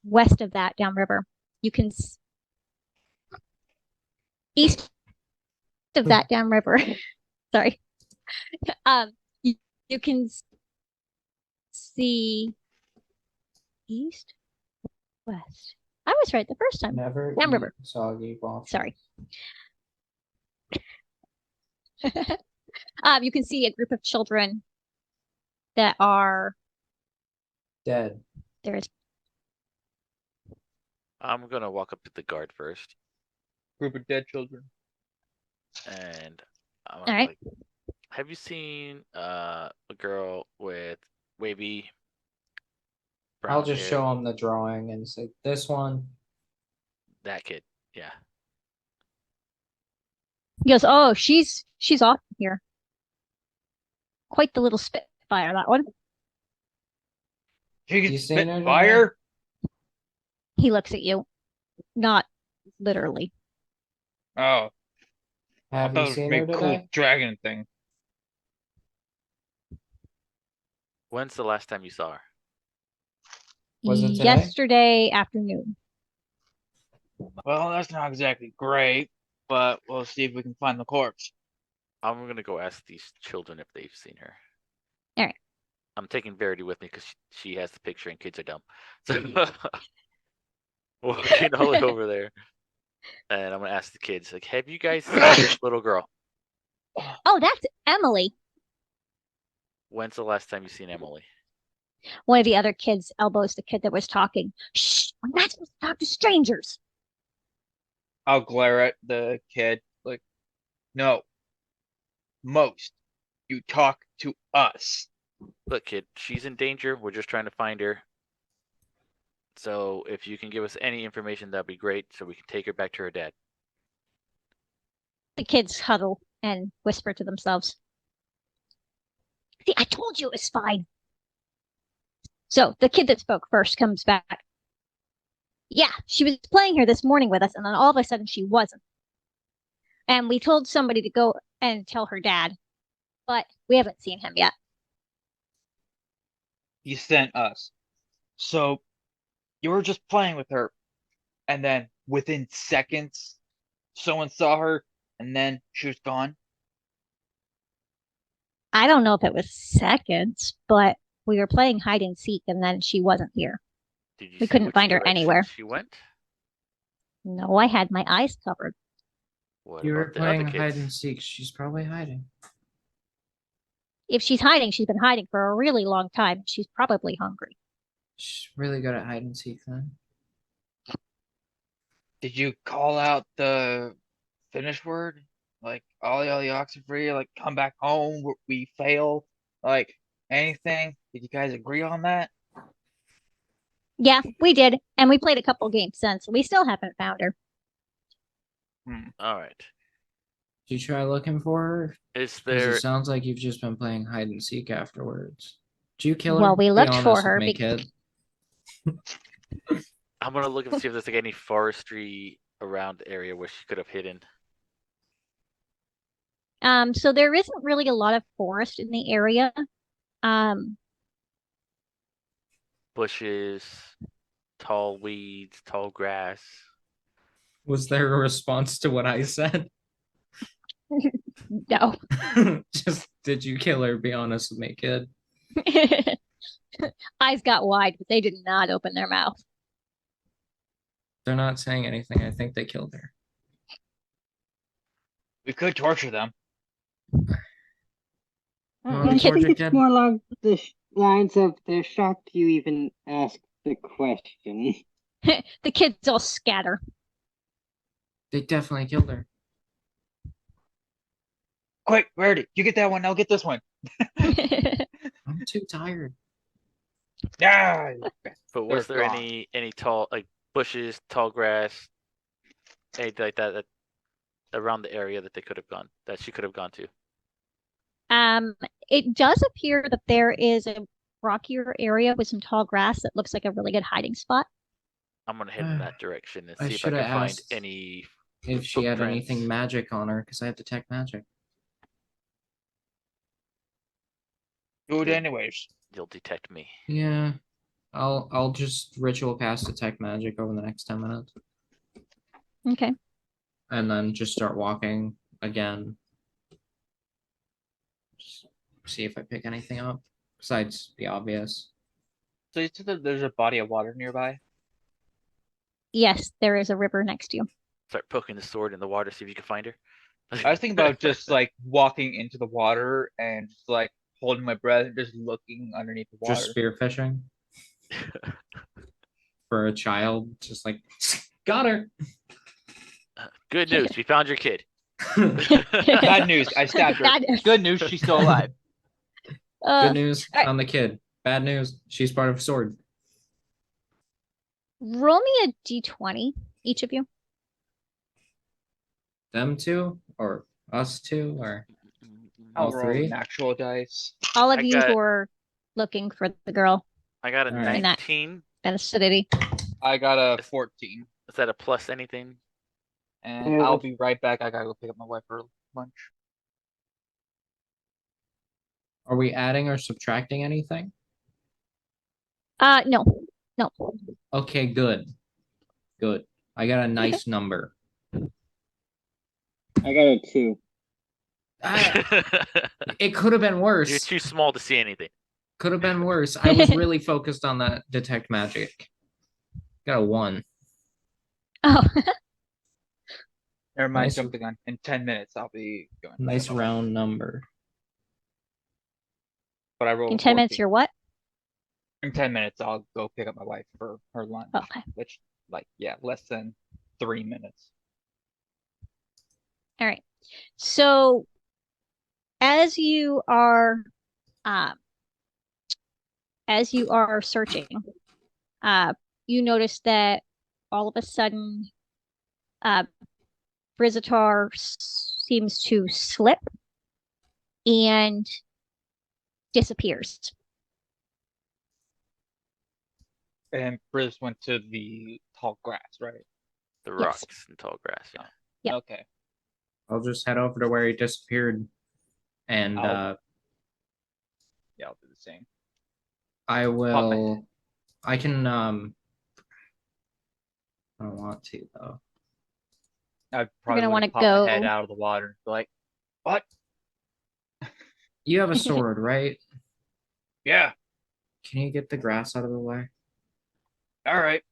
west of that, downriver, you can east of that downriver. Sorry. You, you can see east, west. I was right the first time. Never Downriver. eat soggy waffles. Sorry. You can see a group of children that are Dead. there's I'm gonna walk up to the guard first, Group of dead children. and I'm All right. like, "Have you seen a girl with wavy brown I'll just hair?" show him the drawing and say, this one. That kid. Yeah. he goes, oh, she's off here. Quite the little spitfire, that one. She You can seen spit her today? fire. He looks at you. Not literally. Oh, I Have thought you it was seen maybe her cool today? dragon thing. When's the last time you saw her? Was it today? Yesterday afternoon. Well, that's not exactly great, but we'll see if we can find the corpse. I'm gonna go ask these children if they've seen her. All right. I'm taking Verity with me because she has the picture and kids are dumb. So walking all the way over there, and I'm gonna ask the kids, like, "Have you guys seen this little girl? Oh, that's Emily. When's the last time you seen Emily?" One of the other kids elbows the kid that was talking. Shh, we're not supposed to talk to strangers. I'll glare at the kid like, no, most. You talk to us. Look, kid, she's in danger. We're just trying to find her. So if you can give us any information, that'd be great, so we can take her back to her dad. The kids huddle and whisper to themselves. See, I told you it was fine. So the kid that spoke first comes back. Yeah, she was playing here this morning with us, and then all of a sudden she wasn't. And we told somebody to go and tell her dad, but we haven't seen him yet. You sent us. So you were just playing with her, and then within seconds, someone saw her, and then she was gone. I don't know if it was seconds, but we were playing hide and seek, and then she wasn't here. Did you We see couldn't which find her direction anywhere. she went? No, I had my eyes covered. What You were about the other playing hide kids? and seek. She's probably hiding. If she's hiding, she's been hiding for a really long time. She's probably hungry. She's really good at hide and seek then. Did you call out the finish word? Like, Aliya Luxifer, like, come back home, we fail? Like, anything? Did you guys agree on that? Yeah, we did. And we played a couple games since. We still haven't found her. All right. Did you try looking for her? Is Because there it sounds like you've just been playing hide and seek afterwards. Did you kill her? Well, we Be looked for honest her with me, kid. I'm gonna look and see if there's like any forestry around the area where she could have hidden. So there isn't really a lot of forest in the area. Bushes, tall weeds, tall grass. Was there a response to what I said? No. Just did you kill her? Be honest with me, kid. Eyes got wide, but they did not open their mouth. They're not saying anything. I think they killed her. We could torture them. Oh, I Georgia think kid. it's more along the lines of they're shocked you even asked the question. The kids all scatter. They definitely killed her. Quick, Verity, you get that one, I'll get this one. I'm too tired. Yeah. But was They're there gone. any tall like bushes, tall grass, anything like that around the area that she could have gone to? It does appear that there is a rockier area with some tall grass that looks like a really good hiding spot. I'm gonna head in that direction and I see if I shoulda can find asked any If she had footprints. anything magic on her, because I have detect magic. Do it Yeah. anyways. You'll detect me. Yeah. I'll just ritual cast detect magic over the next 10 minutes. Okay. And then just start walking again. Just see if I pick anything up. Besides the obvious. So you said that there's a body of water nearby? Yes, there is a river next to you. Start poking the sword in the water, see if you can find her. I was thinking about just like walking into the water and just like holding my breath and just looking underneath the water. Just spearfishing. For a child, just like, got her. Good news, we found your kid. Bad news, I stabbed her. Bad news. Good news, she's still alive. Good news, alright. found the kid. Bad news, she's part of a sword. Roll me a d20, each of you. Them two? Or us two? Or I'll All roll three? an actual dice. All of I you got- who are looking for the girl I got a All right. 19. in acidity. I got a 14. Is that a plus anything? And I'll be right back. I gotta go pick up my wife for lunch. are we adding or subtracting anything? No. No. Okay, good. Good. I got a nice number. I got a 2. It could have been You're worse. too small to see anything. Could have been worse. I was really focused on that detect magic. Got a 1. Oh, Never mind Nice. jumping on. In 10 minutes, I'll be going. to Nice pick up my wife. round number. But I rolled in a 10 minutes, 14. you're what? In 10 minutes, I'll go pick up my wife for her lunch. Okay. Which, like, yeah, less than 3 minutes. All right. So as you are searching, you notice that all of a sudden Briz-Atar seems to slip and disappears. And Briz went to the tall grass, right? The Yes. rocks and tall grass. Yeah. Yep. Okay. I'll just head over to where he disappeared. And Yeah, I'll do the same. I Pop will. I can. I don't want to though. I probably gonna want wanna to pop my head go- out of the water and be like, what? You have a sword, right? Yeah, Can you get the grass out of the way? all right.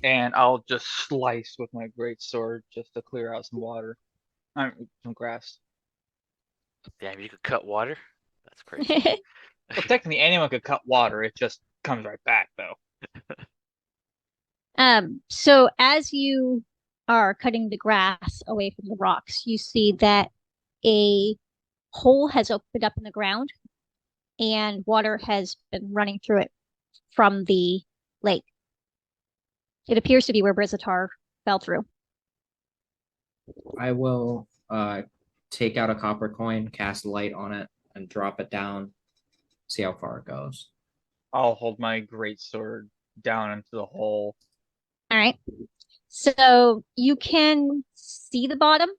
And I'll just slice with my great sword just to clear out some water. Some grass. Damn, you could cut water? That's crazy. Well, technically anyone could cut water, it just comes right back though. So as you are cutting the grass away from the rocks, you see that a hole has opened up in the ground and water has been running through it from the lake. It appears to be where Briz-Atar fell through. I will take out a copper coin, cast light on it, and drop it down. See how far it goes. I'll hold my great sword down into the hole. All right. So you can see the bottom.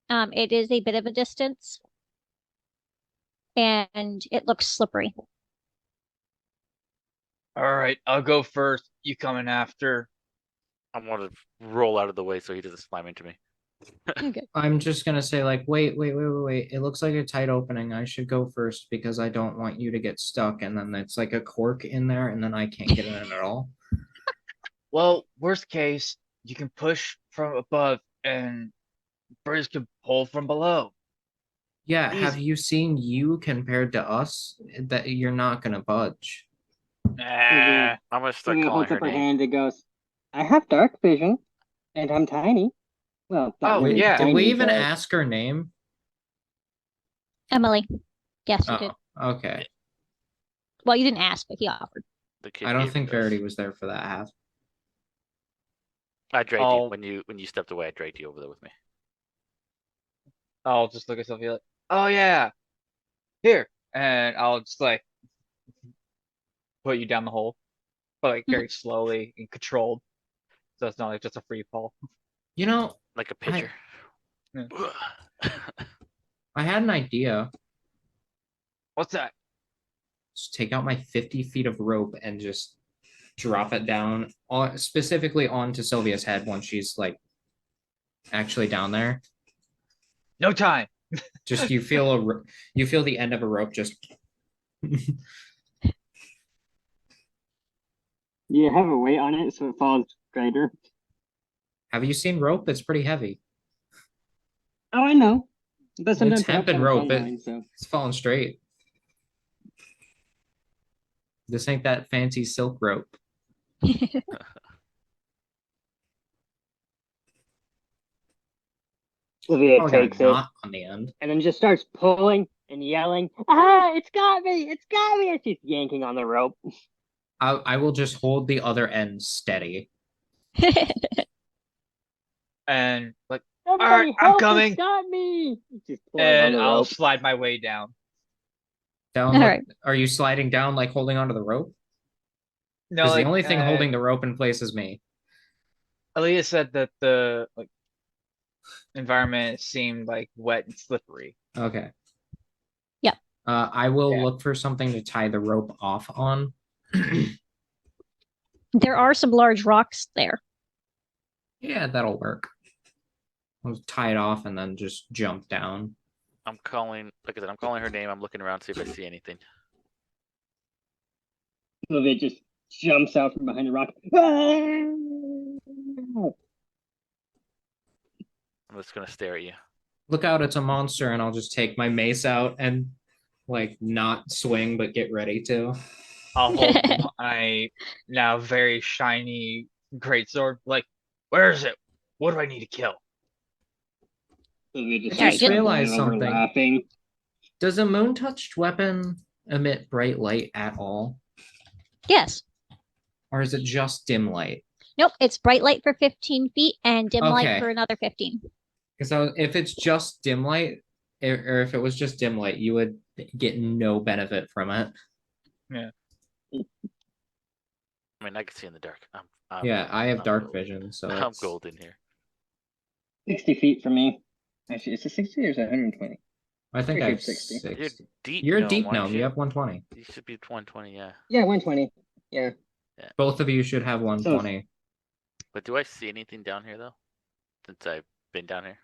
It is a bit of a distance. And it looks slippery. All right, I'll go first. You coming after? I'm gonna roll out of the way so he doesn't slam into me. Okay. I'm just gonna say like, wait. It looks like a tight opening. I should go first because I don't want you to get stuck, and then it's like a cork in there, and then I can't get in at all. Well, worst case, you can push from above and Briz can pull from below. Yeah, have Easy. you seen you compared to us? That you're not gonna budge. Nah. I'm gonna start Sylvia calling holds her up her name. hand and goes, I have dark vision, and I'm tiny. Well, not Oh, really yeah. Did we tiny, even but ask her name? Emily. Yes, you did. Oh, okay. Well, you didn't ask, but he offered. The kid I don't gave think it to us. Verity was there for that half. I dragged you I'll- when you stepped away. I dragged you over there with me. I'll just look at Sylvia like, oh yeah, here, and I'll just like put you down the hole, but like very slowly and controlled, so it's not like just a free fall. You know, Like a pitcher. Yeah. I had an idea. What's that? Just take out my 50 feet of rope and just drop it down on specifically onto Sylvia's head when she's like actually down there. No time. Just you feel you feel the end of a rope just you have a weight on it so it falls straighter. Have you seen rope? It's pretty heavy. Oh, I know. But sometimes It's hemp I and have a rope. phone line, so. It's falling straight. This ain't that fancy silk rope. Sylvia Oh, takes it not on the end. and then just starts pulling and yelling, ah, it's got me, it's got me, and she's yanking on the rope. I will just hold the other end steady. And like, Somebody Alright, I'm help, coming. it's got me. She's pulling and on the I'll rope. slide my way down. Down. All like- right. Are you sliding down like holding onto the rope? No, Because like, the only thing holding the rope in place is me. Aliya said that the like environment seemed like wet and slippery. Okay. Yep. I will Yeah. look for something to tie the rope off on. There are some large rocks there. Yeah, that'll work. I'll tie it off and then just jump down. I'm calling, like I said, I'm calling her name. I'm looking around to see if I see anything. Sylvia just jumps out from behind the rock. I'm just gonna stare at you. Look out, it's a monster, and I'll just take my mace out and like not swing but get ready to. I'll hold my now very shiny greatsword. Like, where is it? What do I need to kill? Sylvia just I just starts realized rolling over something. laughing. Does a moon-touched weapon emit bright light at all? Yes. Or is it just dim light? Nope. It's bright light for 15 feet and dim light Okay. for another 15. Because if it's just dim light, or if it was just dim light, you would get no benefit from it. I mean, I can see in the dark. Yeah, I have I'm dark gold. vision, so I'm it's- golden here. 60 feet from me. Actually, is it 60 or is it 120? I think I Pretty have sure it's 60. 60. You're deep. You're a gnome, deep aren't gnome. You have 120. You should be 120, yeah. Yeah, 120. Yeah. Both of you should have 120. But do I see anything down here though? Since I've been down here.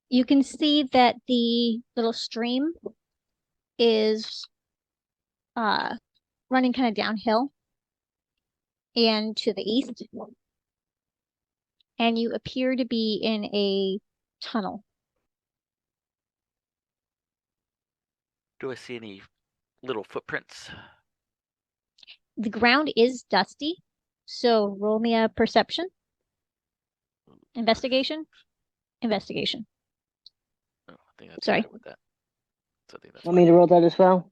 You can see that the little stream is running kind of downhill and to the east. And you appear to be in a tunnel. Do I see any little footprints? The ground is dusty, so roll me a perception. Investigation. Investigation. Oh, I think that's Sorry. better with that. So I think that's Want me to roll that as well?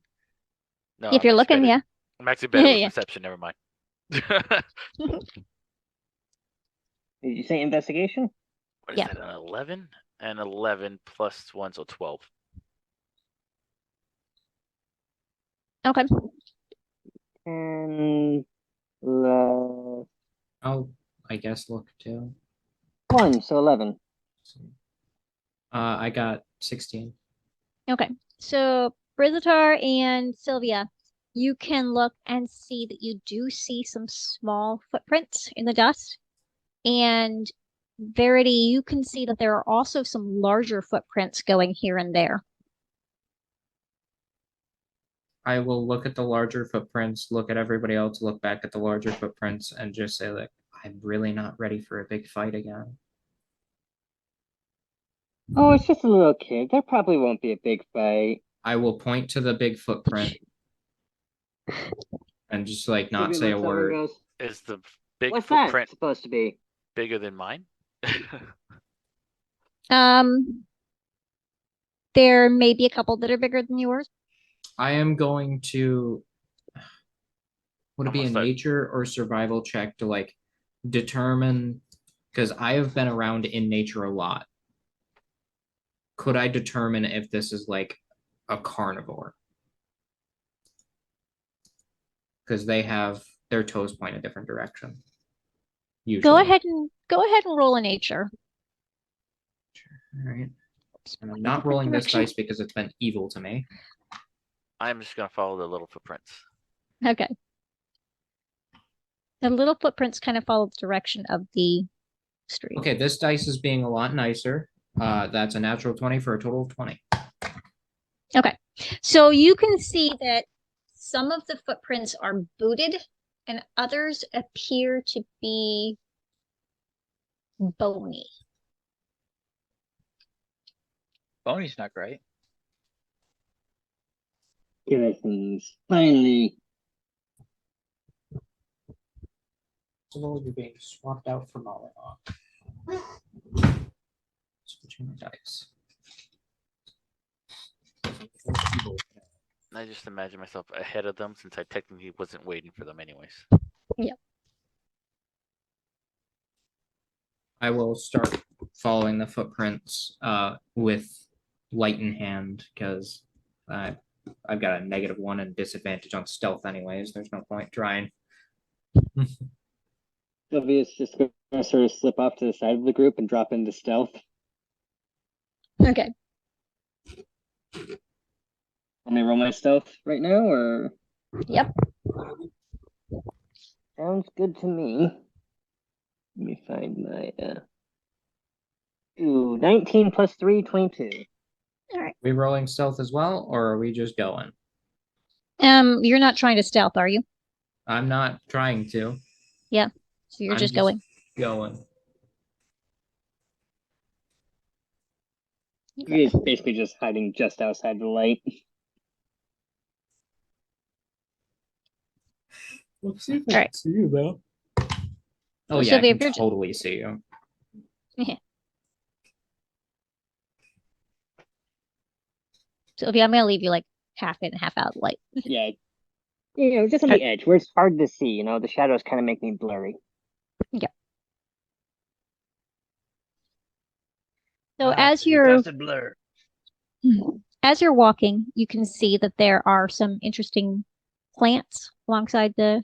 No, If I'm you're actually looking, better- yeah. I'm actually better with Yeah. perception. Never mind. Did you say investigation? What is Yeah. that? An 11 and 11 plus 1, so 12. Okay. And I'll, I guess, look too. 1, so 11. I got 16. Okay. So Briz-Atar and Sylvia, you can look and see that you do see some small footprints in the dust. And Verity, you can see that there are also some larger footprints going here and there. I will look at the larger footprints, look at everybody else, look back at the larger footprints, and just say, like, I'm really not ready for a big fight again. Oh, it's just a little kid. There probably won't be a big fight. I will point to the big footprint and just, like, not Sylvia say a looks over and word. goes, Is the big "What's that footprint supposed to be?" bigger than mine? There may be a couple that are bigger than yours. I am going to. Would it I'm be gonna a start- nature or survival check to, like, determine? Because I have been around in nature a lot. Could I determine if this is like a carnivore? Because they have their toes point a different direction. Usually. Go ahead and roll a nature. All right. And I'm not rolling this dice because it's been evil to me. I'm just gonna follow the little footprints. Okay. The little footprints kind of follow the direction of the street. Okay, this dice is being a lot nicer. That's a natural 20 for a total of 20. Okay. So you can see that some of the footprints are booted and others appear to be bony. Boney's not great. Things finally. So you're being swapped out for Molotov. Switching the dice. I just imagine myself ahead of them since I technically wasn't waiting for them anyways. I will start following the footprints with light in hand because I've got a -1 and disadvantage on stealth anyways. There's no point trying. Sylvia's just gonna sort of slip off to the side of the group and drop into stealth. Okay. Let me roll my stealth right now, or Yep. sounds good to me. Let me find my 19 plus 3, 22. All right. We rolling stealth as well, or are we just going? You're not trying to stealth, are you? I'm not trying to. Yeah. So you're I'm just going. Going. He is basically just hiding just outside the light. Let's see if I can see you though. Oh So, yeah, Sylvia, I if you're can totally see you. Sylvia, I'm gonna leave you like half in, half out light. Yeah. Just on the edge where it's hard to see, the shadows kind of make me blurry. So as you're blur. as you're walking, you can see that there are some interesting plants alongside the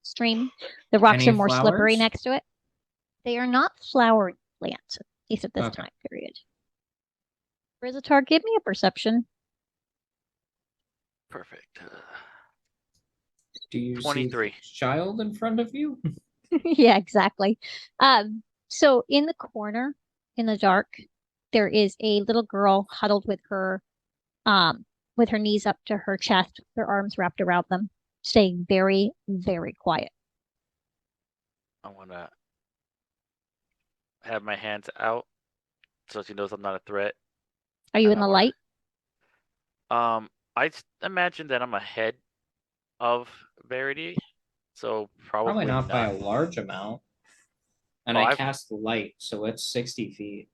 stream. The rocks Any are more slippery flowers? next to it. They are not flowering plants, at least at this Okay. time period. Briz-Atar, give me a perception. Perfect. Do you see 23. the child in front of you? Yeah, exactly. So in the corner, in the dark, there is a little girl huddled with her knees up to her chest, her arms wrapped around them, staying very, very quiet. I wanna have my hands out so she knows I'm not a threat. Are you And in I the wanna- light? Imagine that I'm ahead of Verity, so probably Probably not by a large amount. And Oh, I I've- cast the light, so it's 60 feet.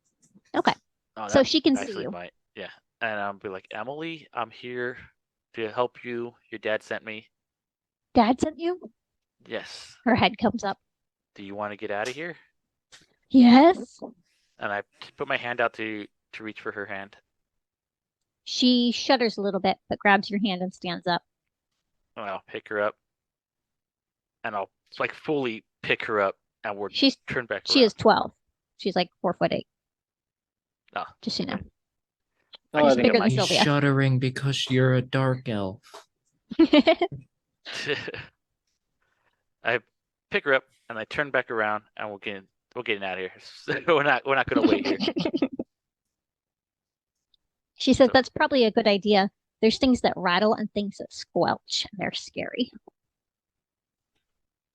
Okay. Oh, So that she can see actually you. might, yeah. And I'll be like, Emily, I'm here to help you. Your dad sent me. Dad sent you? Yes. Her head comes up. Do you want to get out of here? Yes. And I put my hand out to reach for her hand. She shudders a little bit, but grabs your hand and stands up. And I'll pick her up. And I'll like fully pick her up and we'll She turn back is around. 12. She's like 4'8". Oh, Just so you know. Oh, She's I think bigger I than might- Sylvia. Shuddering because you're a dark elf. I pick her up and I turn back around and we're getting out of here. we're not gonna wait here. She says that's probably a good idea. There's things that rattle and things that squelch, and they're scary.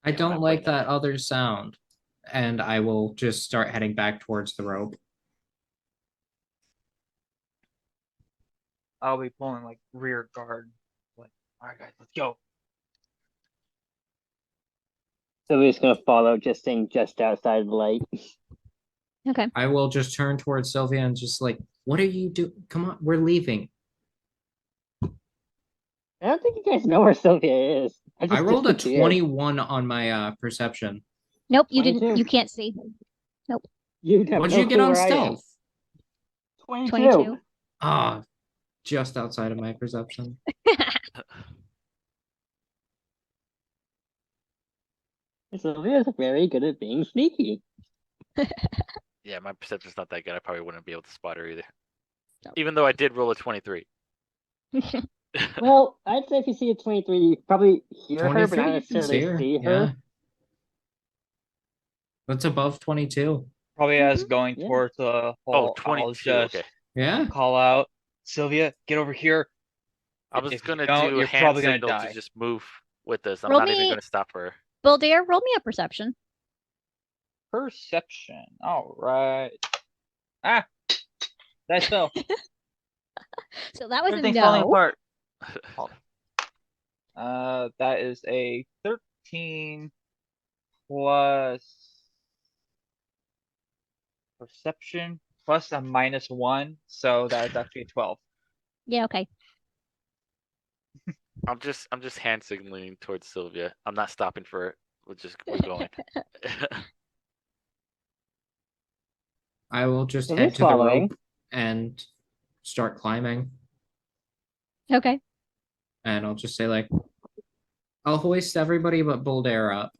I Yeah, don't I'm like playing that other sound. And I will just start heading back towards the rope. I'll be pulling like rear guard. Like, all right, guys, let's go. Sylvia's gonna follow, just staying just outside the light. Okay. I will just turn towards Sylvia and just like, what are you doing? Come on, we're leaving. I don't think you guys know where Sylvia is. I rolled a disappeared. 21 on my perception. Nope, you didn't. 22. You can't see. You have What'd no you get clue on where I am. stealth? 22. 22. Ah, just outside of my perception. Sylvia's very good at being sneaky. Yeah, my perception's not that good. I probably wouldn't be able to spot her either. No. Even though I did roll a 23. Well, I'd say if you see a 23, you probably hear her, but 23, not you can necessarily see her. Yeah. That's above 22. Probably as Mhm. going Yeah. towards the Oh, hole, 22. I'll just Okay. Yeah. call out, Sylvia, get over here. I was If you gonna don't, do you're hand probably gonna signal die. to just move with us. I'm Roll not even me- gonna stop her. Bouldaire, roll me a perception. Perception. All right. Ah, that's fell. So that was a Everything's falling no. apart. That is a 13 plus perception plus a -1, so that is actually a 12. Yeah, okay. I'm just hand signaling towards Sylvia. I'm not stopping for it. We're going. I will just So head who's to the following? rope and start climbing. Okay. And I'll just say like, I'll hoist everybody but Bouldaire up.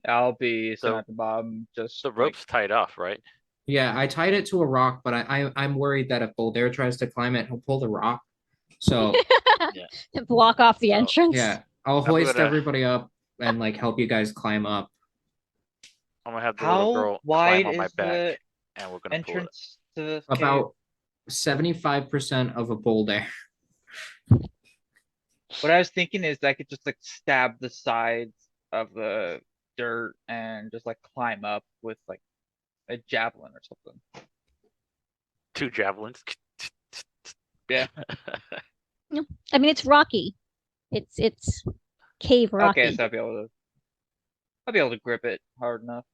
I'll be sitting So- at the bottom, just The like, rope's tied off, right? Yeah, I tied it to a rock, but I'm worried that if Bouldaire tries to climb it, he'll pull the rock. So Block off the So, entrance. yeah, I'll I'm hoist gonna- everybody up and like help you guys climb up. I'm gonna have the little how girl wide climb on my is back, the and we're gonna pull it. entrance to this cave? About 75% of a Bouldaire. What I was thinking is I could just like stab the sides of the dirt and just like climb up with like a javelin or something. 2 javelins. Yeah. I mean, it's rocky. It's cave rocky. Okay, so I'll be able to grip it hard enough.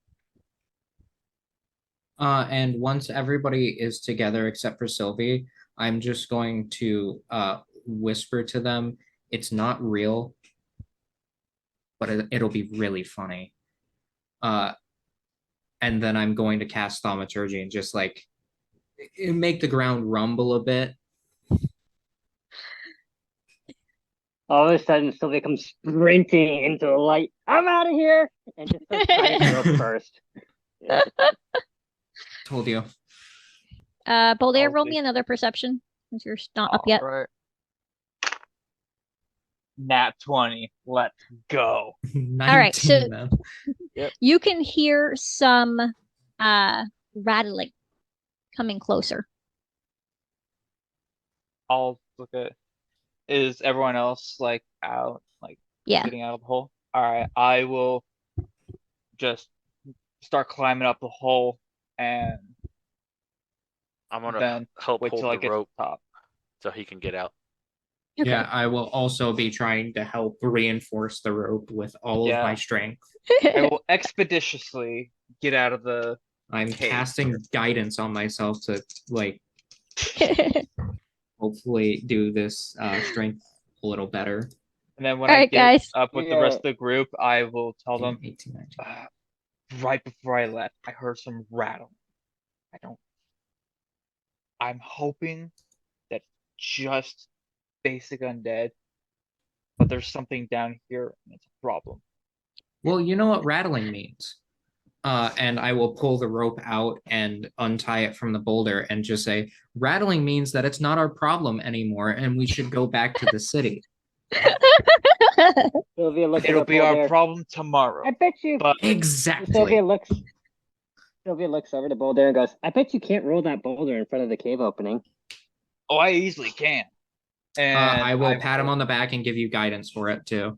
And once everybody is together except for Sylvie, I'm just going to whisper to them, it's not real, but it'll be really funny. And then I'm going to cast Thaumaturgy and just like make the ground rumble a bit. All of a sudden, Sylvia comes sprinting into the light. I'm out of here! And just starts trying to go first. Told you. Bouldaire, roll I'll me see. another perception since you're not up yet. Alright. Nat 20. Let's go. 19, right, so- man. You can hear some rattling coming closer. I'll look at. Is everyone else like out, like Yeah. getting out of the hole? Alright, I will just start climbing up the hole and I'm gonna then help wait hold till I the get to rope the top. so he can get out. Okay. Yeah, I will also be trying to help reinforce the rope with all of my Yeah. strength. I will expeditiously get out of the. I'm Okay. casting guidance on myself to like hopefully do this strength a little better. And then when All I right, get guys. up with the rest of the group, I will tell them 18, 19. right before I left, I heard some rattle. I'm hoping that just basic undead, but there's something down here and it's a problem. Well, you know what rattling means. And I will pull the rope out and untie it from the boulder and just say, rattling means that it's not our problem anymore and we should go back to the city. Sylvia looks It'll at the be our boulder. problem tomorrow. I bet you. But Exactly. Sylvia looks over the boulder and goes, I bet you can't roll that boulder in front of the cave opening. oh, I easily can. And I will pat him on the back and give you guidance for it too.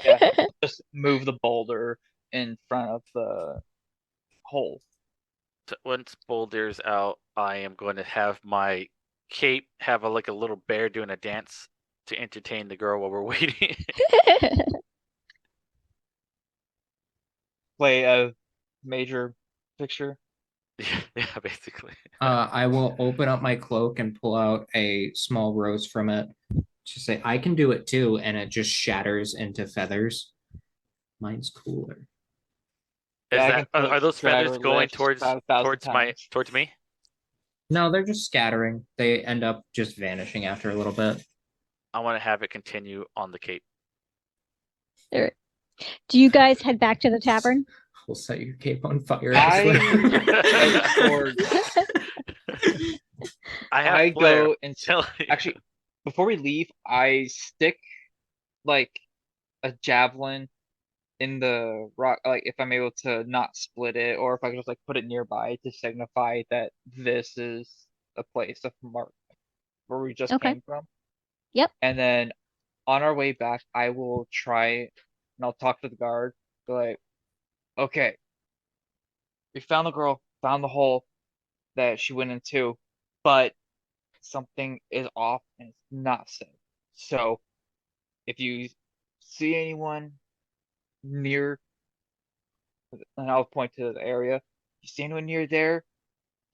Yeah, just move the boulder in front of the hole. So once Boulder's out, I am going to have my cape have like a little bear doing a dance to entertain the girl while we're waiting. Play a major picture. Yeah, basically. I will open up my cloak and pull out a small rose from it. Just say, I can do it too, and it just shatters into feathers. Mine's cooler. Is Yeah, I that can put are those feathers Strider going lifts towards about 1,000 times. towards me? No, they're just scattering. They end up just vanishing after a little bit. I want to have it continue on the cape. Do you guys head back to the tavern? We'll set your cape on fire. I head towards. I have I flare. go and actually, before we leave, I stick like a javelin in the rock, like if I'm able to not split it, or if I can just like put it nearby to signify that this is a place of mark where we just Okay. came from. Yep. And then on our way back, I will try and I'll talk to the guard. Be like, okay, we found the girl, found the hole that she went into, but something is off and it's not safe. So if you see anyone near, and I'll point to the area, if you see anyone near there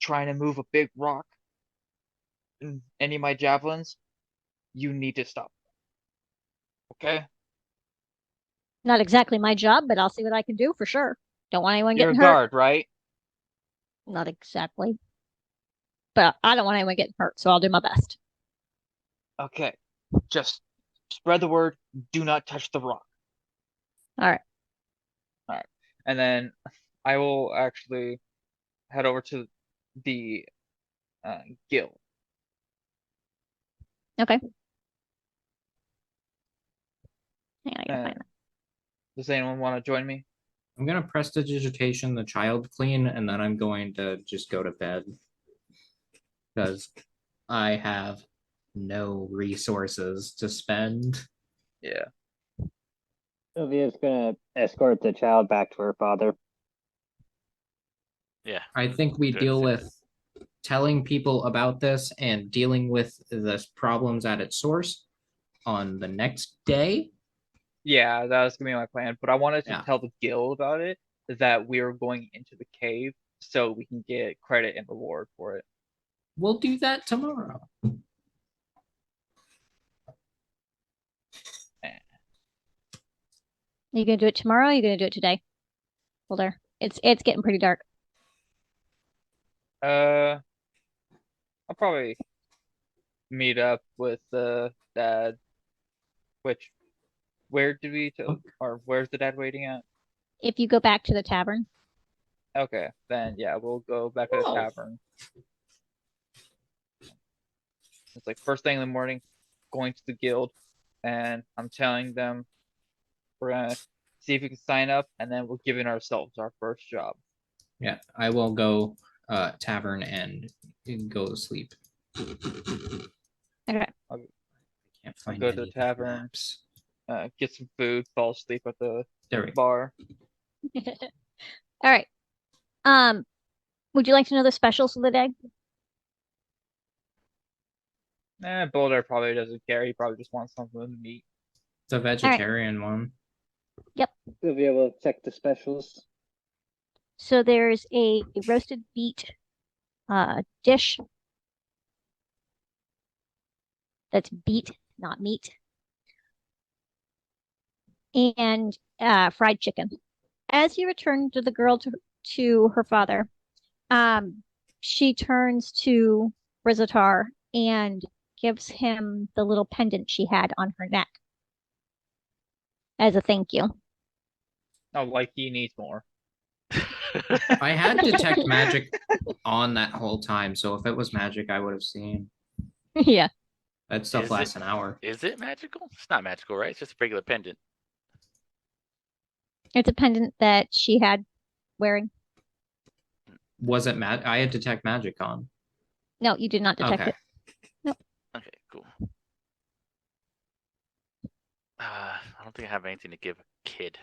trying to move a big rock, and any of my javelins, you need to stop. Okay? Not exactly my job, but I'll see what I can do for sure. Don't want anyone You're a getting hurt. guard, right? Not exactly. But I don't want anyone getting hurt, so I'll do my best. Okay. Just spread the word. Do not touch the rock. All right. And then I will actually head over to the guild. Okay. Hang on, I gotta Uh, find that. Does anyone want to join me? I'm gonna prestidigitation the child clean, and then I'm going to just go to bed. Because I have no resources to spend. Yeah. Sylvia's gonna escort the child back to her father. Yeah. I think we Good. deal with telling people about this and dealing with the problems at its source on the next day. Yeah, that was gonna be my plan. But I wanted to Yeah. tell the guild about it, that we are going into the cave so we can get credit and reward for it. We'll do that tomorrow. Are you gonna do it tomorrow? Or are you gonna do it today? Boulder. It's getting pretty dark. I'll probably meet up with the dad. Where did we or where's the dad waiting at? If you go back to the tavern. Okay, then yeah, we'll go back to the Oh. tavern. It's like first thing in the morning, going to the guild, and I'm telling them we're gonna see if we can sign up, and then we're giving ourselves our first job. Yeah, I will go tavern and go to sleep. Okay. I can't find Go to the any tavern. maps. Get some food, fall asleep at the There we go. bar. All right. Would you like to know the specials of the day? Boulder probably doesn't care. He probably just wants something to eat. It's a vegetarian one. Sylvia will check the specials. So there's a roasted beet dish that's beet, not meat, and fried chicken. As you return to the girl to her father, she turns to Briz-Atar and gives him the little pendant she had on her neck as a thank you. Oh, like he needs more. I had detect magic on that whole time, so if it was magic, I would have seen. Yeah. That stuff Is lasts it- an hour. Is it magical? It's not magical, right? It's just a regular pendant. It's a pendant that she had wearing. Was it mag? I had detect magic on. No, you did not detect Okay. it. Okay, cool. I don't think I have anything to give a kid.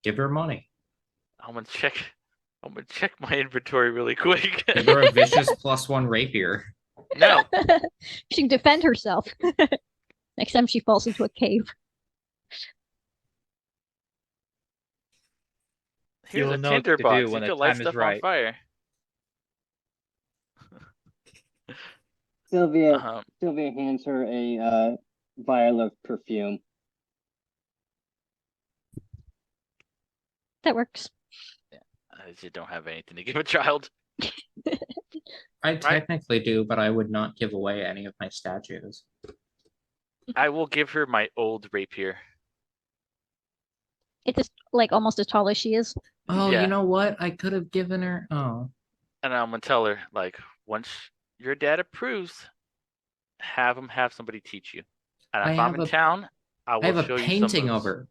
Give her money. I'm gonna check my inventory really quick. Give her a vicious +1 rapier. No. She can defend herself. Next time she falls into a cave. Here's will a know what to tinderbox. do You when the can light time is stuff on right. fire. Sylvia hands her a vial of perfume. That works. I just don't have anything to give a child. I technically do, but I would not give away any of my statues. I will give her my old rapier. It's just, like almost as tall as she is. Oh, Yeah. you know what? I could have given her. Oh, And I'm gonna tell her, like, once your dad approves, have him have somebody teach you. And I if I'm have in a- town, I I will have a show you some painting moves. of her.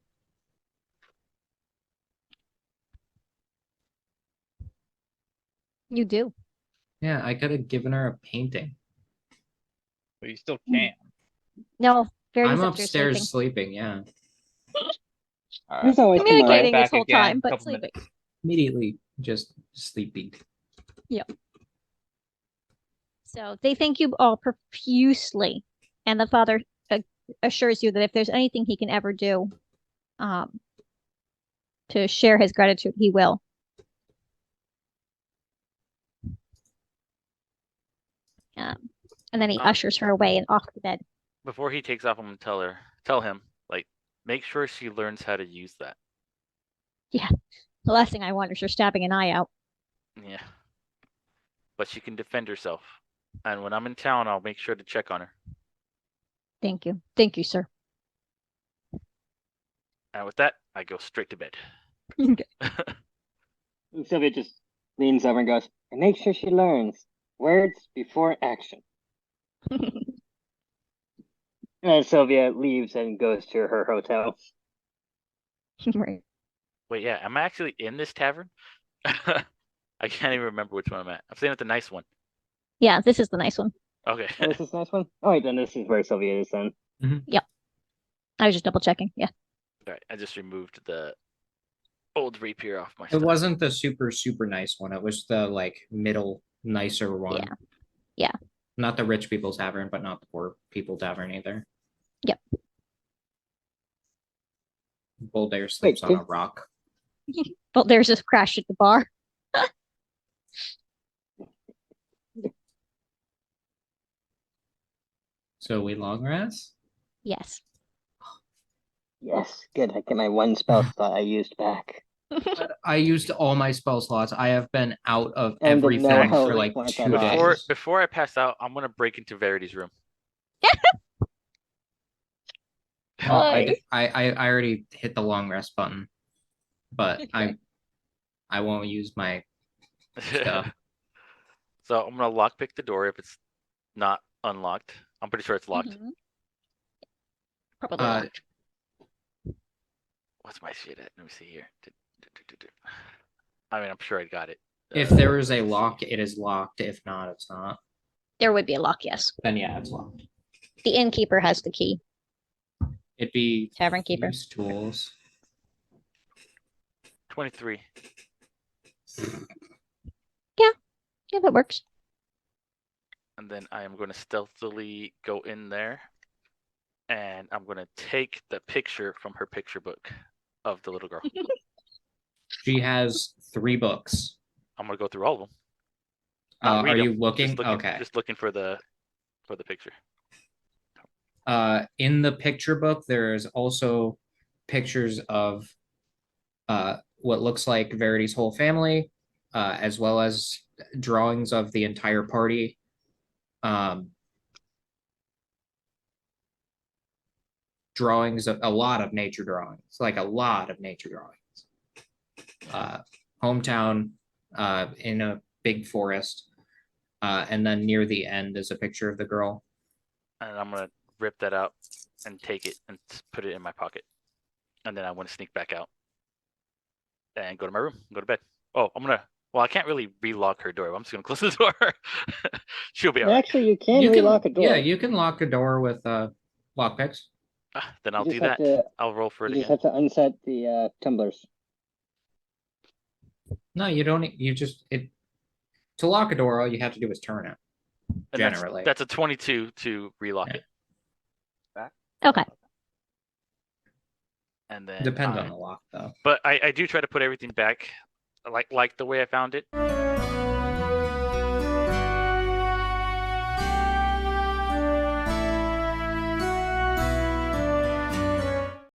You do. Yeah, I could have given her a painting. But you still can. No, Verity's I'm upstairs sleeping. upstairs sleeping. Yeah, All There's right. always I'll be right Communicating this back whole again. time, but Couple minutes. sleeping. immediately just sleeping. So they thank you all profusely, and the father assures you that if there's anything he can ever do, um, to share his gratitude, he will. And then he ushers her away and off to bed. Before he takes off, I'm gonna tell him, like, make sure she learns how to use that. The last thing I want is her stabbing an eye out. Yeah. But she can defend herself. And when I'm in town, I'll make sure to check on her. Thank you. Thank you, sir. And with that, I go straight to bed. Okay. Sylvia just leans over and goes, and make sure she learns words before action. And Sylvia leaves and goes to her hotel. Right. Wait, yeah, am I actually in this tavern? I can't even remember which one I'm at. I'm staying at the nice one. Yeah, this is the nice one. Okay. Oh, this is the nice one? Oh, wait, then this is where Sylvia is then. I was just double checking. Yeah. All right, I just removed the old rapier off my It stuff. wasn't the super nice one. It was the like middle nicer one. Yeah. Not the rich people tavern, but not the poor people tavern either. Yep. Bouldaire sleeps on a did- rock. Well, there's this crash at the bar. So we long rest? Yes. Yes, good. I get my one spell slot I used back. But I used all my spell slots. I have been out of And the everything no for holy like point 2 at all. days. Before I pass out, I'm gonna break into Verity's room. Oh, Why? I already hit the long rest button, but Okay. I won't use my stuff. So I'm gonna lockpick the door if it's not unlocked. I'm pretty sure it's locked. Mhm. Probably Uh, locked. What's my shit at? Let me see here. I mean, I'm sure I got it. If there is a lock, it is locked. If not, it's not. There would be a lock, yes. Then yeah, it's locked. The innkeeper has the key. It'd be Tavern keeper. use tools. 23. Yeah, that works. And then I am going to stealthily go in there. And I'm going to take the picture from her picture book of the little girl. She has 3 books. I'm going to go through all of them. Not read Are you them, looking? Just looking, Okay. Just looking for the picture. In the picture book, there's also pictures of what looks like Verity's whole family, as well as drawings of the entire party. drawings, a lot of nature drawings, like a lot of nature drawings. Hometown in a big forest. And then near the end is a picture of the girl. And I'm gonna rip that out and take it and put it in my pocket. And then I want to sneak back out and go to my room, go to bed. Oh, well, I can't really relock her door. I'm just gonna close the door. She'll be all right. Actually, you can relock a door. Yeah, you can lock a door with lockpicks. Then I'll You do just have that. to- I'll roll for it You just again. have to unset the tumblers. No, you don't. To lock a door, all you have to do is turn it. And Generally, that's a 22 to relock Yeah. it. Okay. And then depends on the lock, though. But I do try to put everything back like the way I found it.